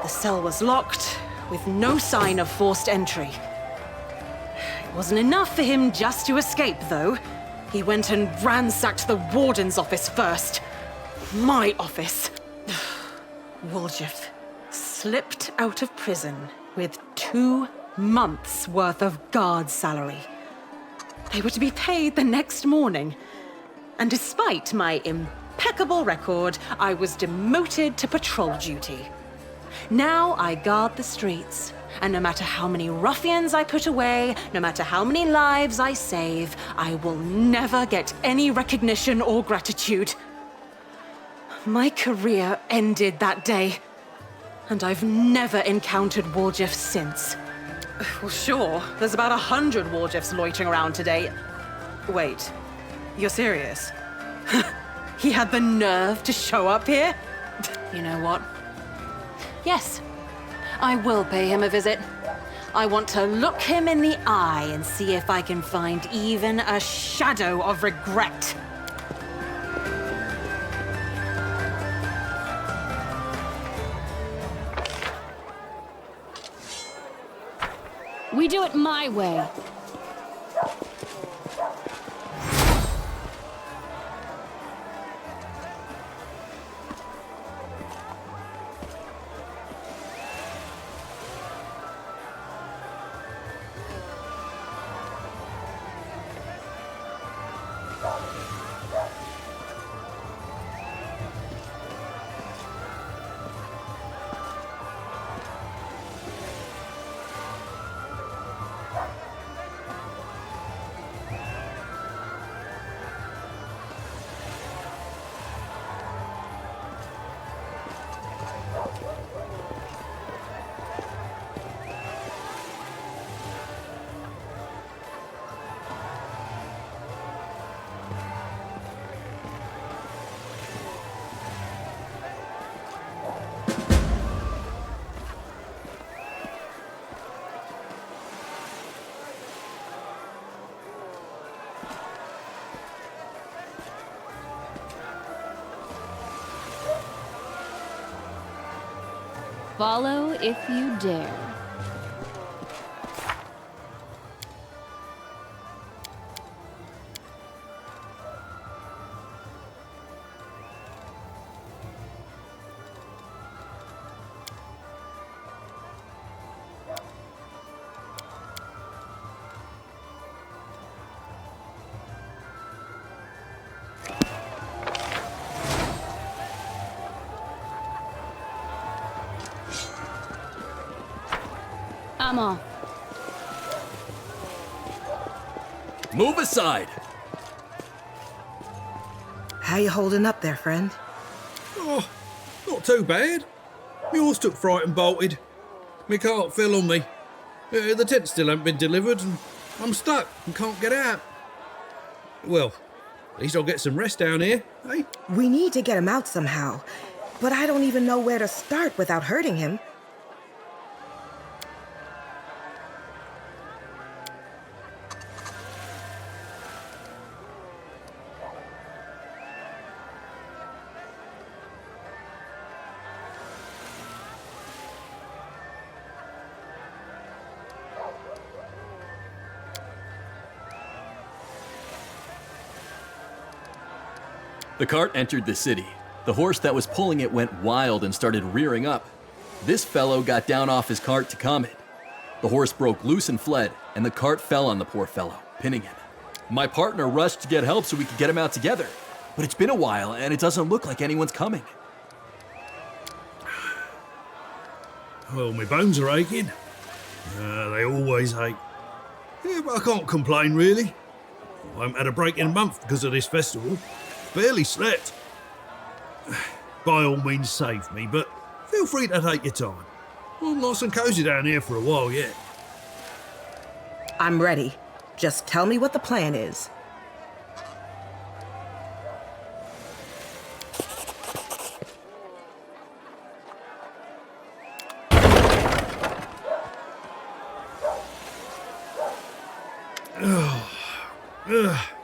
The cell was locked, with no sign of forced entry. Wasn't enough for him just to escape, though. He went and ransacked the warden's office first. My office. Woljif slipped out of prison with 2 months' worth of guard salary. They were to be paid the next morning. And despite my impeccable record, I was demoted to patrol duty. Now I guard the streets, and no matter how many ruffians I put away, no matter how many lives I save, I will never get any recognition or gratitude. My career ended that day, and I've never encountered Woljif since. Well, sure, there's about 100 Woljifs loitering around today. Wait, you're serious? He had the nerve to show up here? You know what? Yes, I will pay him a visit. I want to look him in the eye and see if I can find even a shadow of regret. We do it my way. Follow if you dare. I'm off. Move aside! How you holding up there, friend? Oh, not too bad. My horse took fright and bolted. My cart fell on me. The tent still hasn't been delivered, and I'm stuck and can't get out. Well, at least I'll get some rest down here, eh? We need to get him out somehow, but I don't even know where to start without hurting him. The cart entered the city. The horse that was pulling it went wild and started rearing up. This fellow got down off his cart to calm it. The horse broke loose and fled, and the cart fell on the poor fellow, pinning him. My partner rushed to get help so we could get him out together. But it's been a while, and it doesn't look like anyone's coming. Well, my bones are aching. They always ache. Yeah, but I can't complain, really. I haven't had a break in a month because of this festival. Barely slept. By all means, save me, but feel free to take your time. I'm nice and cosy down here for a while yet. I'm ready. Just tell me what the plan is.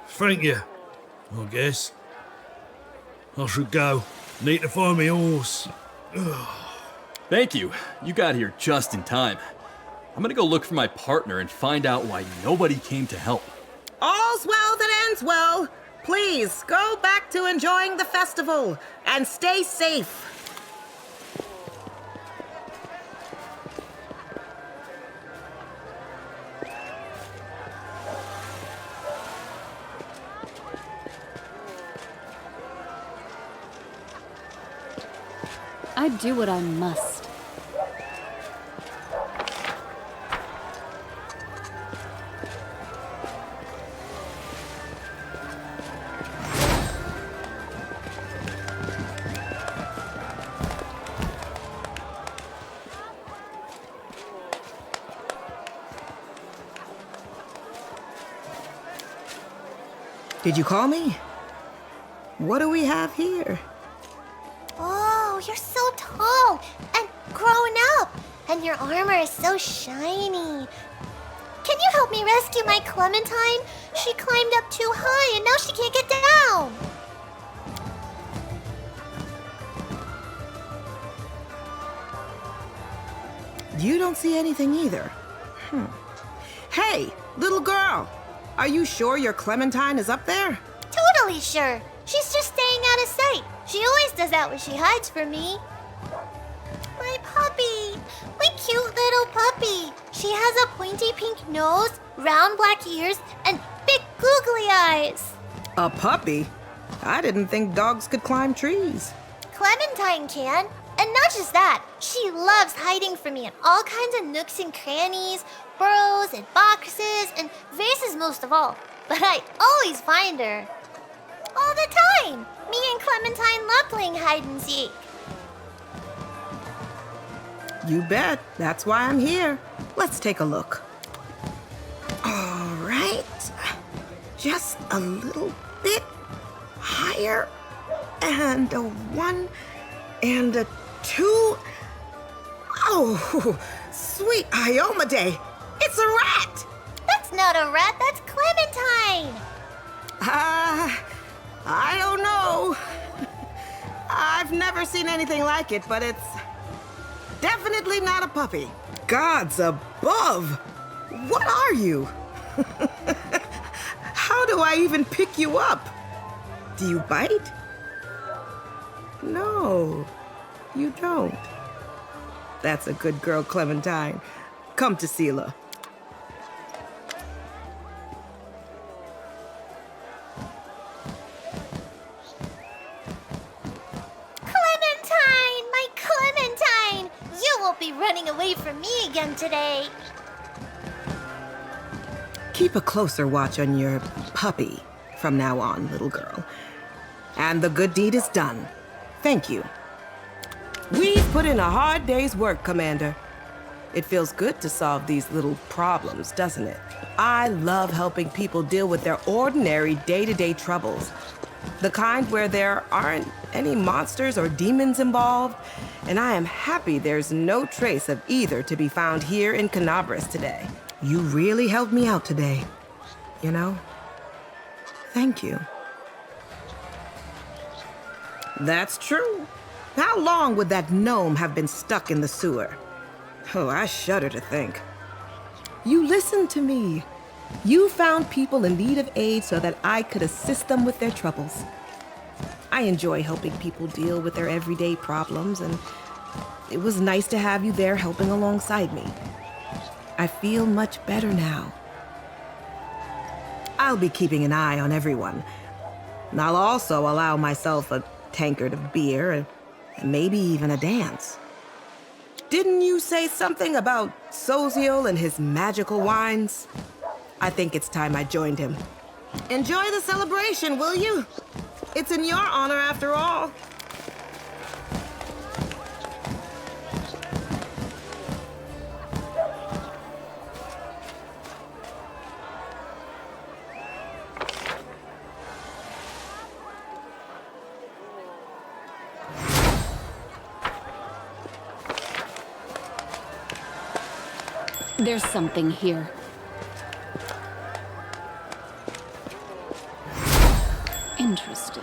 Thank you, I guess. I should go. Need to find my horse. Thank you. You got here just in time. I'm gonna go look for my partner and find out why nobody came to help. All's well that ends well. Please, go back to enjoying the festival and stay safe. I do what I must. Did you call me? What do we have here? Oh, you're so tall and grown up, and your armor is so shiny. Can you help me rescue my Clementine? She climbed up too high and now she can't get down. You don't see anything either. Hey, little girl, are you sure your Clementine is up there? Totally sure. She's just staying out of sight. She always does that when she hides from me. My puppy. My cute little puppy. She has a pointy pink nose, round black ears, and big googly eyes. A puppy? I didn't think dogs could climb trees. Clementine can. And not just that, she loves hiding from me in all kinds of nooks and crannies, burrows and boxes, and vases most of all. But I always find her. All the time! Me and Clementine love playing hide and seek. You bet. That's why I'm here. Let's take a look. All right. Just a little bit higher. And a 1 and a 2. Oh, sweet Iomade. It's a rat. That's not a rat, that's Clementine. I don't know. I've never seen anything like it, but it's definitely not a puppy. Gods above! What are you? How do I even pick you up? Do you bite? No, you don't. That's a good girl, Clementine. Come to Sela. Clementine! My Clementine! You won't be running away from me again today. Keep a closer watch on your puppy from now on, little girl. And the good deed is done. Thank you. We've put in a hard day's work, Commander. It feels good to solve these little problems, doesn't it? I love helping people deal with their ordinary day-to-day troubles. The kind where there aren't any monsters or demons involved, and I am happy there's no trace of either to be found here in Canabras today. You really helped me out today, you know? Thank you. That's true. How long would that gnome have been stuck in the sewer? Oh, I shudder to think. You listened to me. You found people in need of aid so that I could assist them with their troubles. I enjoy helping people deal with their everyday problems, and it was nice to have you there helping alongside me. I feel much better now. I'll be keeping an eye on everyone. And I'll also allow myself a tankard of beer and maybe even a dance. Didn't you say something about Soziel and his magical wines? I think it's time I joined him. Enjoy the celebration, will you? It's in your honor after all. There's something here. Interesting.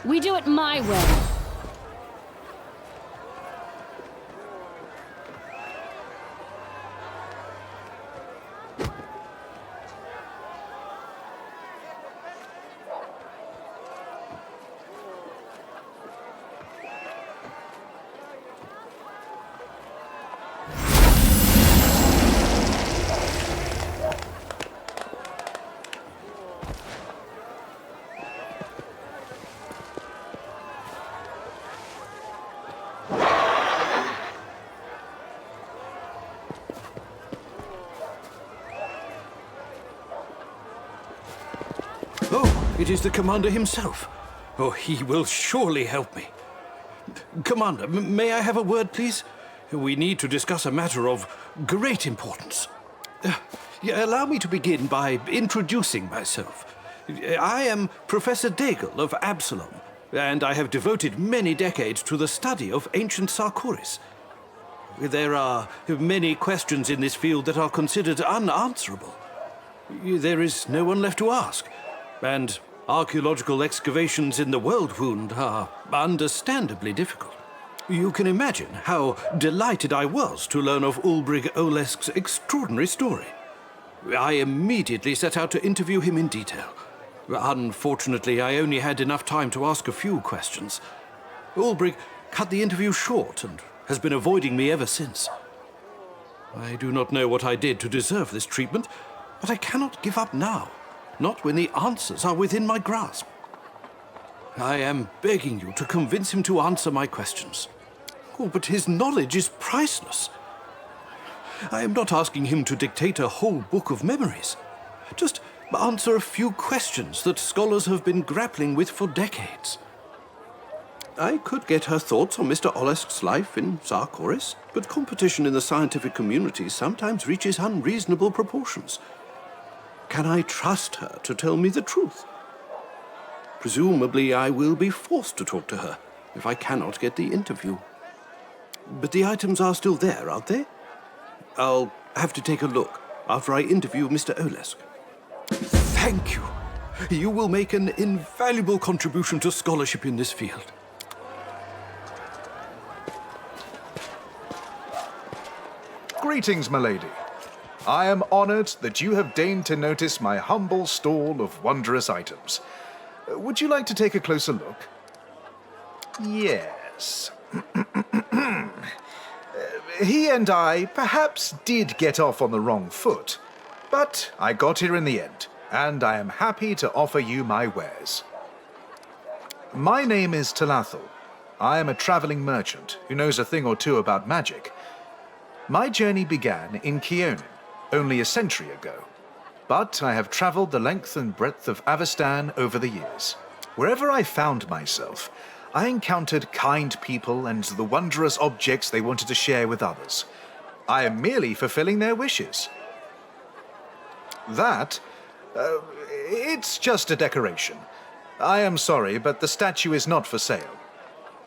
We do it my way. Oh, it is the Commander himself. Oh, he will surely help me. Commander, may I have a word, please? We need to discuss a matter of great importance. Allow me to begin by introducing myself. I am Professor Daigle of Absalom, and I have devoted many decades to the study of ancient Sarkoris. There are many questions in this field that are considered unanswerable. There is no one left to ask, and archaeological excavations in the World Wound are understandably difficult. You can imagine how delighted I was to learn of Ulbrich Olesk's extraordinary story. I immediately set out to interview him in detail. Unfortunately, I only had enough time to ask a few questions. Ulbrich cut the interview short and has been avoiding me ever since. I do not know what I did to deserve this treatment, but I cannot give up now, not when the answers are within my grasp. I am begging you to convince him to answer my questions. Oh, but his knowledge is priceless. I am not asking him to dictate a whole book of memories. Just answer a few questions that scholars have been grappling with for decades. I could get her thoughts on Mr. Olesk's life in Sarkoris, but competition in the scientific community sometimes reaches unreasonable proportions. Can I trust her to tell me the truth? Presumably, I will be forced to talk to her if I cannot get the interview. But the items are still there, aren't they? I'll have to take a look after I interview Mr. Olesk. Thank you. You will make an invaluable contribution to scholarship in this field. Greetings, milady. I am honored that you have deigned to notice my humble stall of wondrous items. Would you like to take a closer look? Yes. He and I perhaps did get off on the wrong foot, but I got here in the end, and I am happy to offer you my wares. My name is Talathel. I am a traveling merchant who knows a thing or two about magic. My journey began in Keonin, only a century ago, but I have traveled the length and breadth of Avestan over the years. Wherever I found myself, I encountered kind people and the wondrous objects they wanted to share with others. I am merely fulfilling their wishes. That, it's just a decoration. I am sorry, but the statue is not for sale.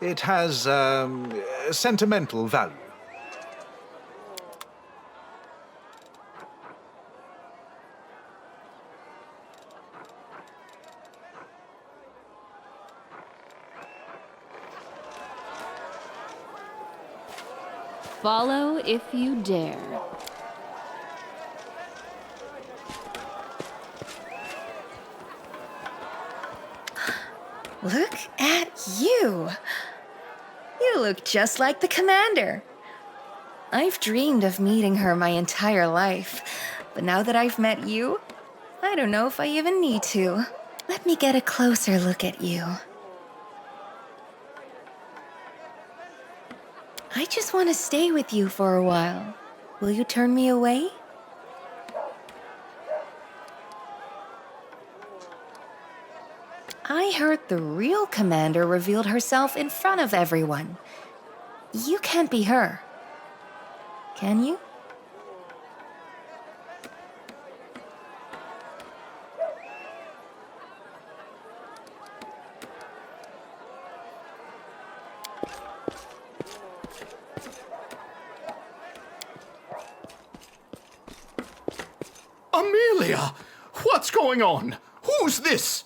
It has, sentimental value. Follow if you dare. Look at you! You look just like the commander. I've dreamed of meeting her my entire life, but now that I've met you, I don't know if I even need to. Let me get a closer look at you. I just want to stay with you for a while. Will you turn me away? I heard the real commander revealed herself in front of everyone. You can't be her. Can you? Amelia! What's going on? Who's this?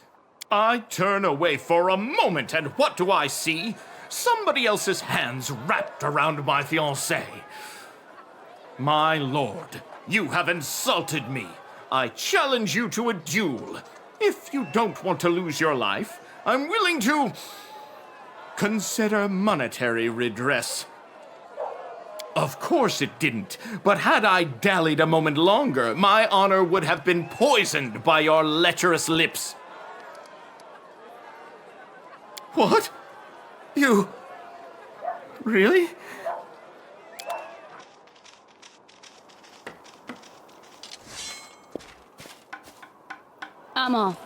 I turn away for a moment, and what do I see? Somebody else's hands wrapped around my fiancée. My lord, you have insulted me. I challenge you to a duel. If you don't want to lose your life, I'm willing to consider monetary redress. Of course it didn't, but had I dallied a moment longer, my honor would have been poisoned by your lecherous lips. What? You... really? I'm off.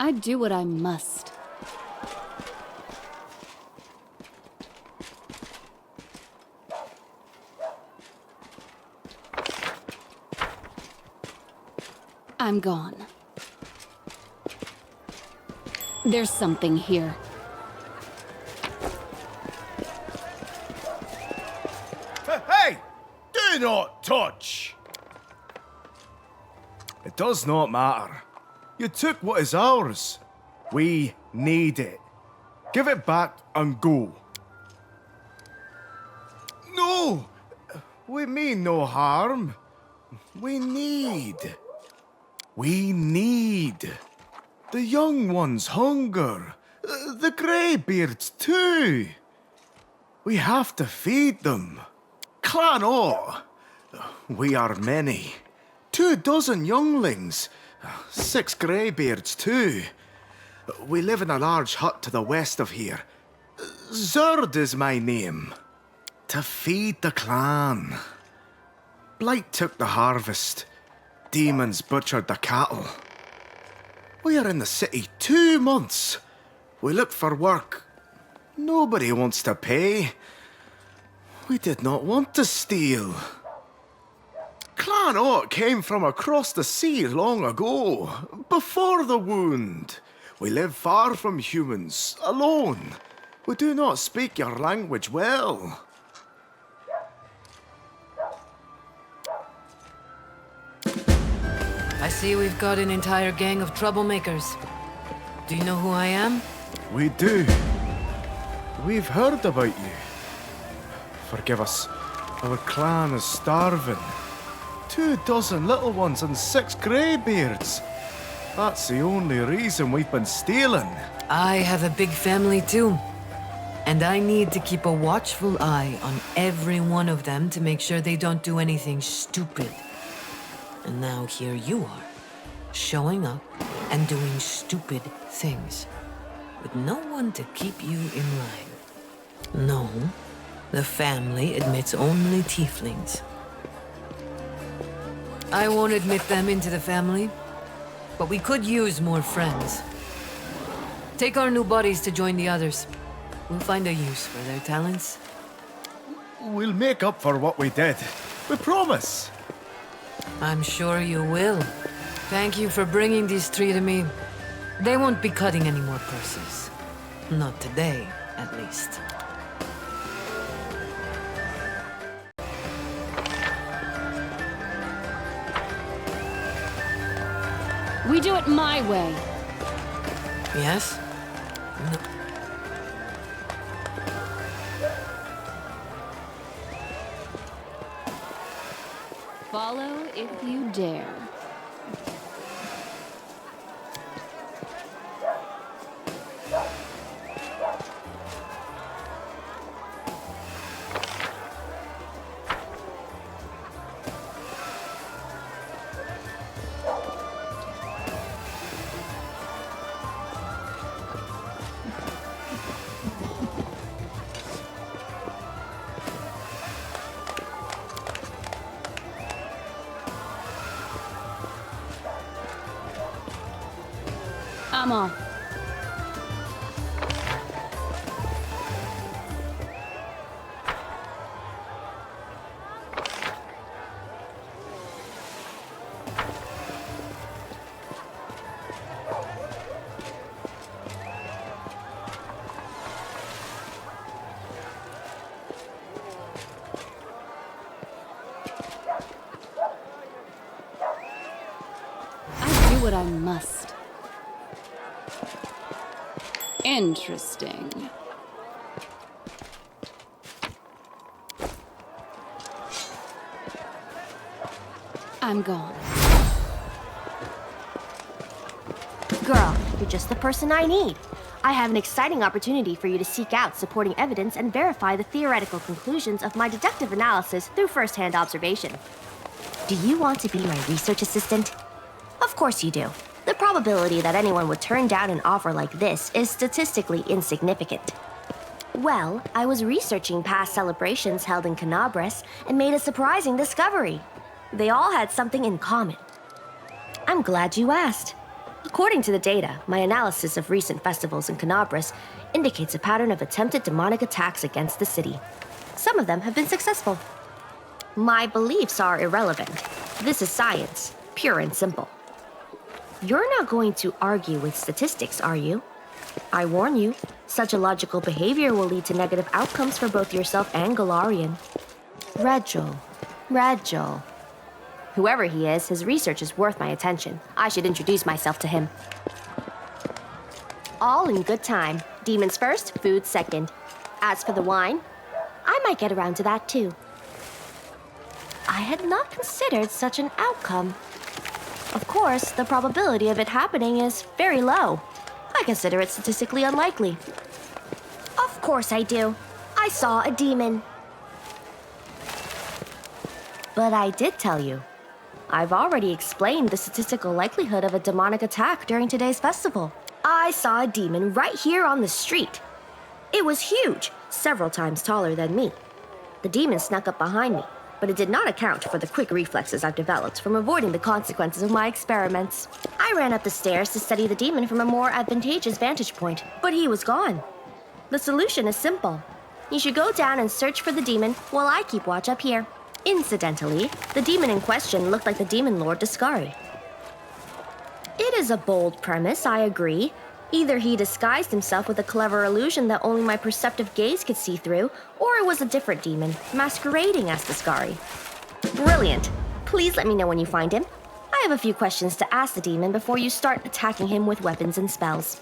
I do what I must. I'm gone. There's something here. Hey! Do not touch! It does not matter. You took what is ours. We need it. Give it back and go. No! We mean no harm. We need. The young ones hunger. The greybeards too. We have to feed them. Clan O. We are many. 24 younglings. 6 greybeards too. We live in a large hut to the west of here. Zerd is my name. To feed the clan. Blight took the harvest. Demons butchered the cattle. We are in the city 2 months. We look for work. Nobody wants to pay. We did not want to steal. Clan Orc came from across the sea long ago, before the wound. We live far from humans, alone. We do not speak your language well. I see we've got an entire gang of troublemakers. Do you know who I am? We do. We've heard about you. Forgive us. Our clan is starving. 24 little ones and 6 greybeards. That's the only reason we've been stealing. I have a big family too. And I need to keep a watchful eye on every one of them to make sure they don't do anything stupid. And now here you are, showing up and doing stupid things, with no one to keep you in line. No, the family admits only tieflings. I won't admit them into the family, but we could use more friends. Take our new buddies to join the others. We'll find a use for their talents. We'll make up for what we did. We promise. I'm sure you will. Thank you for bringing these 3 to me. They won't be cutting any more purses. Not today, at least. We do it my way. Yes? No. Follow if you dare. I'm off. what I must. Interesting. I'm gone. Girl, you're just the person I need. I have an exciting opportunity for you to seek out supporting evidence and verify the theoretical conclusions of my deductive analysis through first-hand observation. Do you want to be my research assistant? Of course you do. The probability that anyone would turn down an offer like this is statistically insignificant. Well, I was researching past celebrations held in Canabres and made a surprising discovery. They all had something in common. I'm glad you asked. According to the data, my analysis of recent festivals in Canabres indicates a pattern of attempted demonic attacks against the city. Some of them have been successful. My beliefs are irrelevant. This is science, pure and simple. You're not going to argue with statistics, are you? I warn you, such illogical behavior will lead to negative outcomes for both yourself and Galarian. Regil. Whoever he is, his research is worth my attention. I should introduce myself to him. All in good time. Demons first, food second. As for the wine, I might get around to that too. I had not considered such an outcome. Of course, the probability of it happening is very low. I consider it statistically unlikely. Of course I do. I saw a demon. But I did tell you. I've already explained the statistical likelihood of a demonic attack during today's festival. I saw a demon right here on the street. It was huge, several times taller than me. The demon snuck up behind me, but it did not account for the quick reflexes I've developed from avoiding the consequences of my experiments. I ran up the stairs to study the demon from a more advantageous vantage point, but he was gone. The solution is simple. You should go down and search for the demon while I keep watch up here. Incidentally, the demon in question looked like the demon lord Discari. It is a bold premise, I agree. Either he disguised himself with a clever illusion that only my perceptive gaze could see through, or it was a different demon, masquerading as Discari. Brilliant. Please let me know when you find him. I have a few questions to ask the demon before you start attacking him with weapons and spells.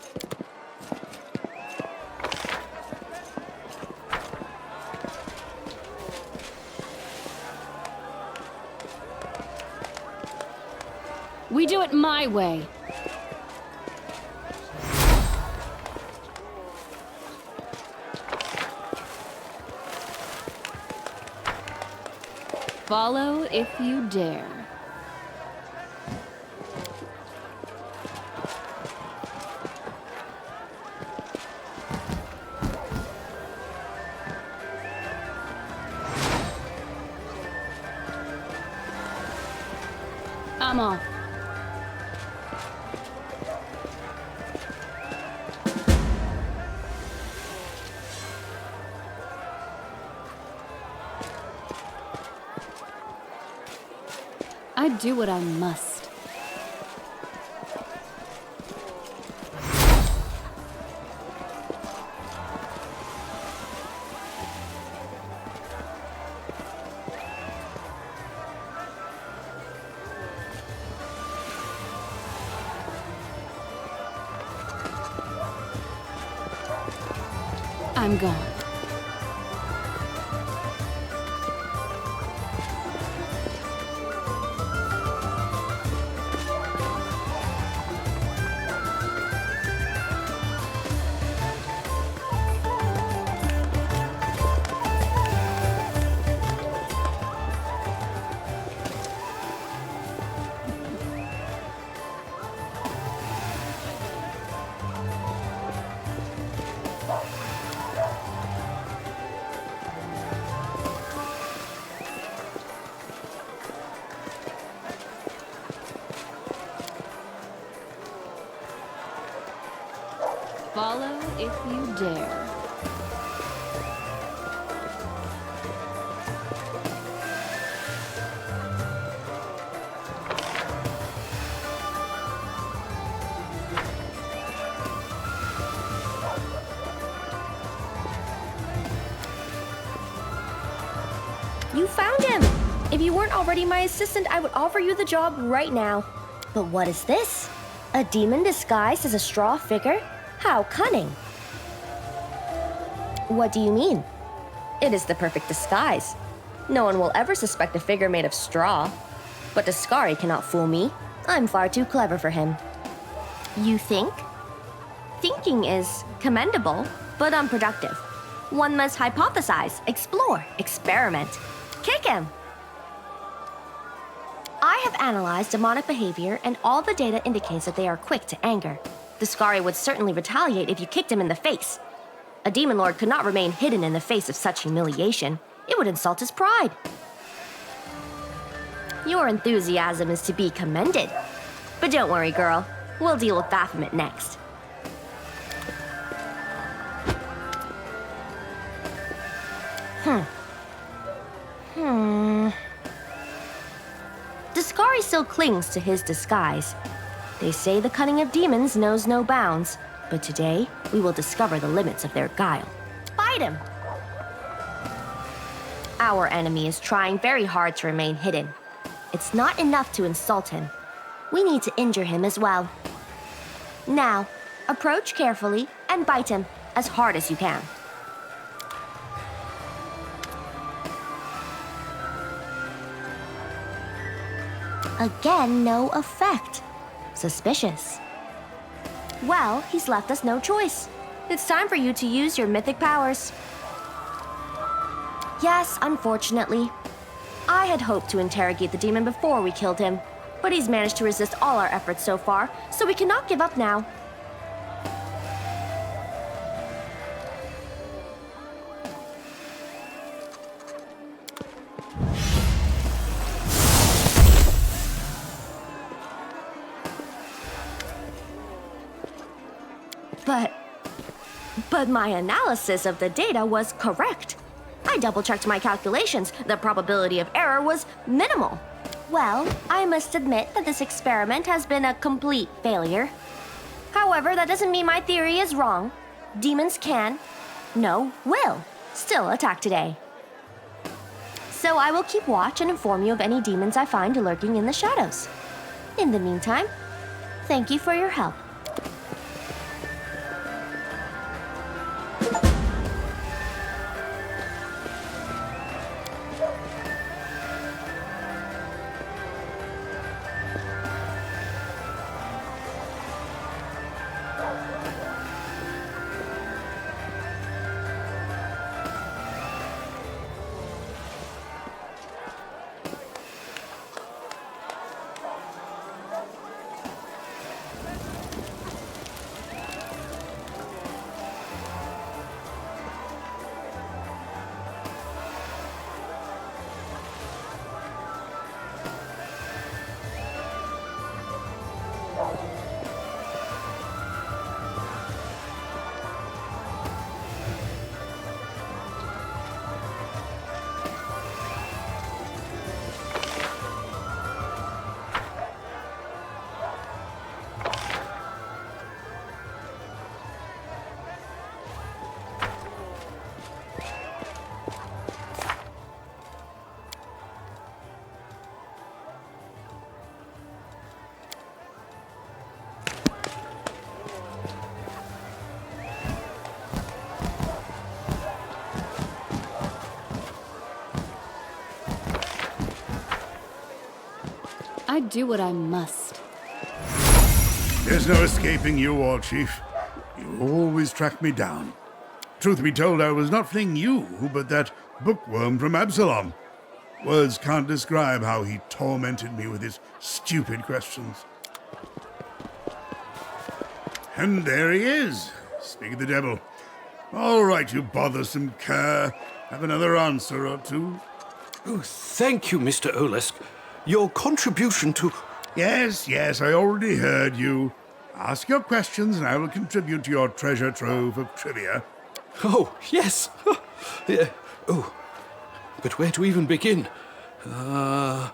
We do it my way. Follow if you dare. I'm off. I do what I must. I'm gone. Follow if you dare. You found him! If you weren't already my assistant, I would offer you the job right now. But what is this? A demon disguised as a straw figure? How cunning! What do you mean? It is the perfect disguise. No one will ever suspect a figure made of straw. But Dascari cannot fool me. I'm far too clever for him. You think? Thinking is commendable, but unproductive. One must hypothesize, explore, experiment. Kick him! I have analyzed demonic behavior, and all the data indicates that they are quick to anger. Dascari would certainly retaliate if you kicked him in the face. A demon lord could not remain hidden in the face of such humiliation. It would insult his pride. Your enthusiasm is to be commended. But don't worry, girl. We'll deal with Baphomet next. Dascari still clings to his disguise. They say the cunning of demons knows no bounds, but today we will discover the limits of their guile. Fight him! Our enemy is trying very hard to remain hidden. It's not enough to insult him. We need to injure him as well. Now, approach carefully and bite him as hard as you can. Again, no effect. Suspicious. Well, he's left us no choice. It's time for you to use your mythic powers. Yes, unfortunately. I had hoped to interrogate the demon before we killed him, but he's managed to resist all our efforts so far, so we cannot give up now. But my analysis of the data was correct. I double-checked my calculations. The probability of error was minimal. Well, I must admit that this experiment has been a complete failure. However, that doesn't mean my theory is wrong. Demons can, no, will, still attack today. So I will keep watch and inform you of any demons I find lurking in the shadows. In the meantime, thank you for your help. I do what I must. There's no escaping you, War Chief. You always track me down. Truth be told, I was not fleeing you, but that bookworm from Absalom. Words can't describe how he tormented me with his stupid questions. And there he is. Speak of the devil. All right, you bothersome cur. Have another answer or two? Oh, thank you, Mr. Olesk. Your contribution to... Yes, I already heard you. Ask your questions and I will contribute to your treasure trove of trivia. Oh, yes. Yeah. Oh, but where to even begin? Now,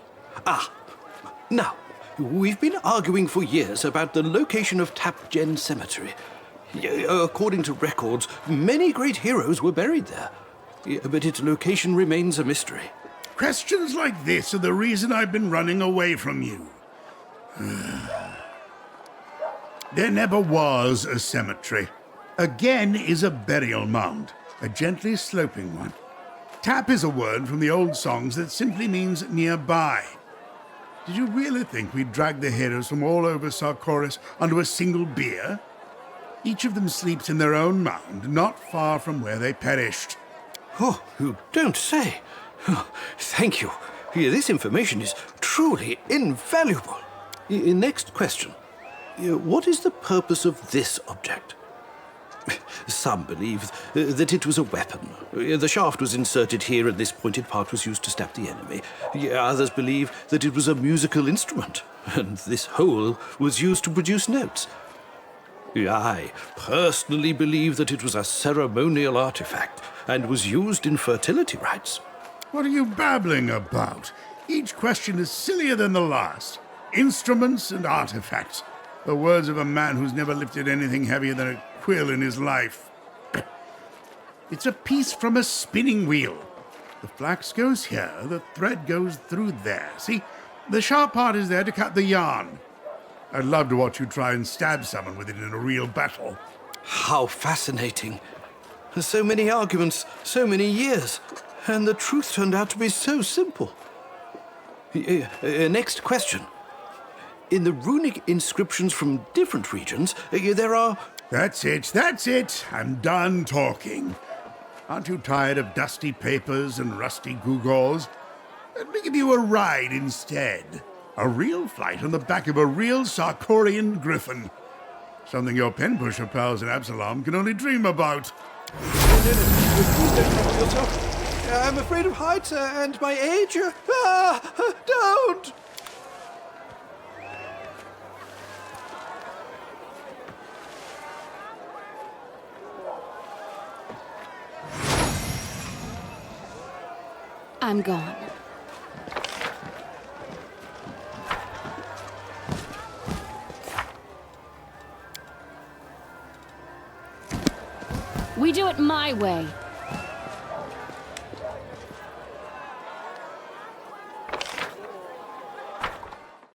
we've been arguing for years about the location of Tapgen Cemetery. According to records, many great heroes were buried there. But its location remains a mystery. Questions like this are the reason I've been running away from you. There never was a cemetery. A gen is a burial mound, a gently sloping one. Tap is a word from the old songs that simply means nearby. Did you really think we'd drag the heroes from all over Sarkoris onto a single bier? Each of them sleeps in their own mound, not far from where they perished. Oh, you don't say. Oh, thank you. This information is truly invaluable. Next question. What is the purpose of this object? Some believe that it was a weapon. The shaft was inserted here and this pointed part was used to stab the enemy. Others believe that it was a musical instrument, and this hole was used to produce notes. I personally believe that it was a ceremonial artifact and was used in fertility rites. What are you babbling about? Each question is sillier than the last. Instruments and artifacts. The words of a man who's never lifted anything heavier than a quill in his life. It's a piece from a spinning wheel. The flax goes here, the thread goes through there. See, the sharp part is there to cut the yarn. I'd love to watch you try and stab someone with it in a real battle. How fascinating. So many arguments, so many years, and the truth turned out to be so simple. Next question. In the runic inscriptions from different regions, there are... That's it. I'm done talking. Aren't you tired of dusty papers and rusty gewgaws? Let me give you a ride instead. A real flight on the back of a real Sarkorian griffin. Something your pen pusher pals in Absalom can only dream about. I'm afraid of heights and my age. Don't! I'm gone. We do it my way.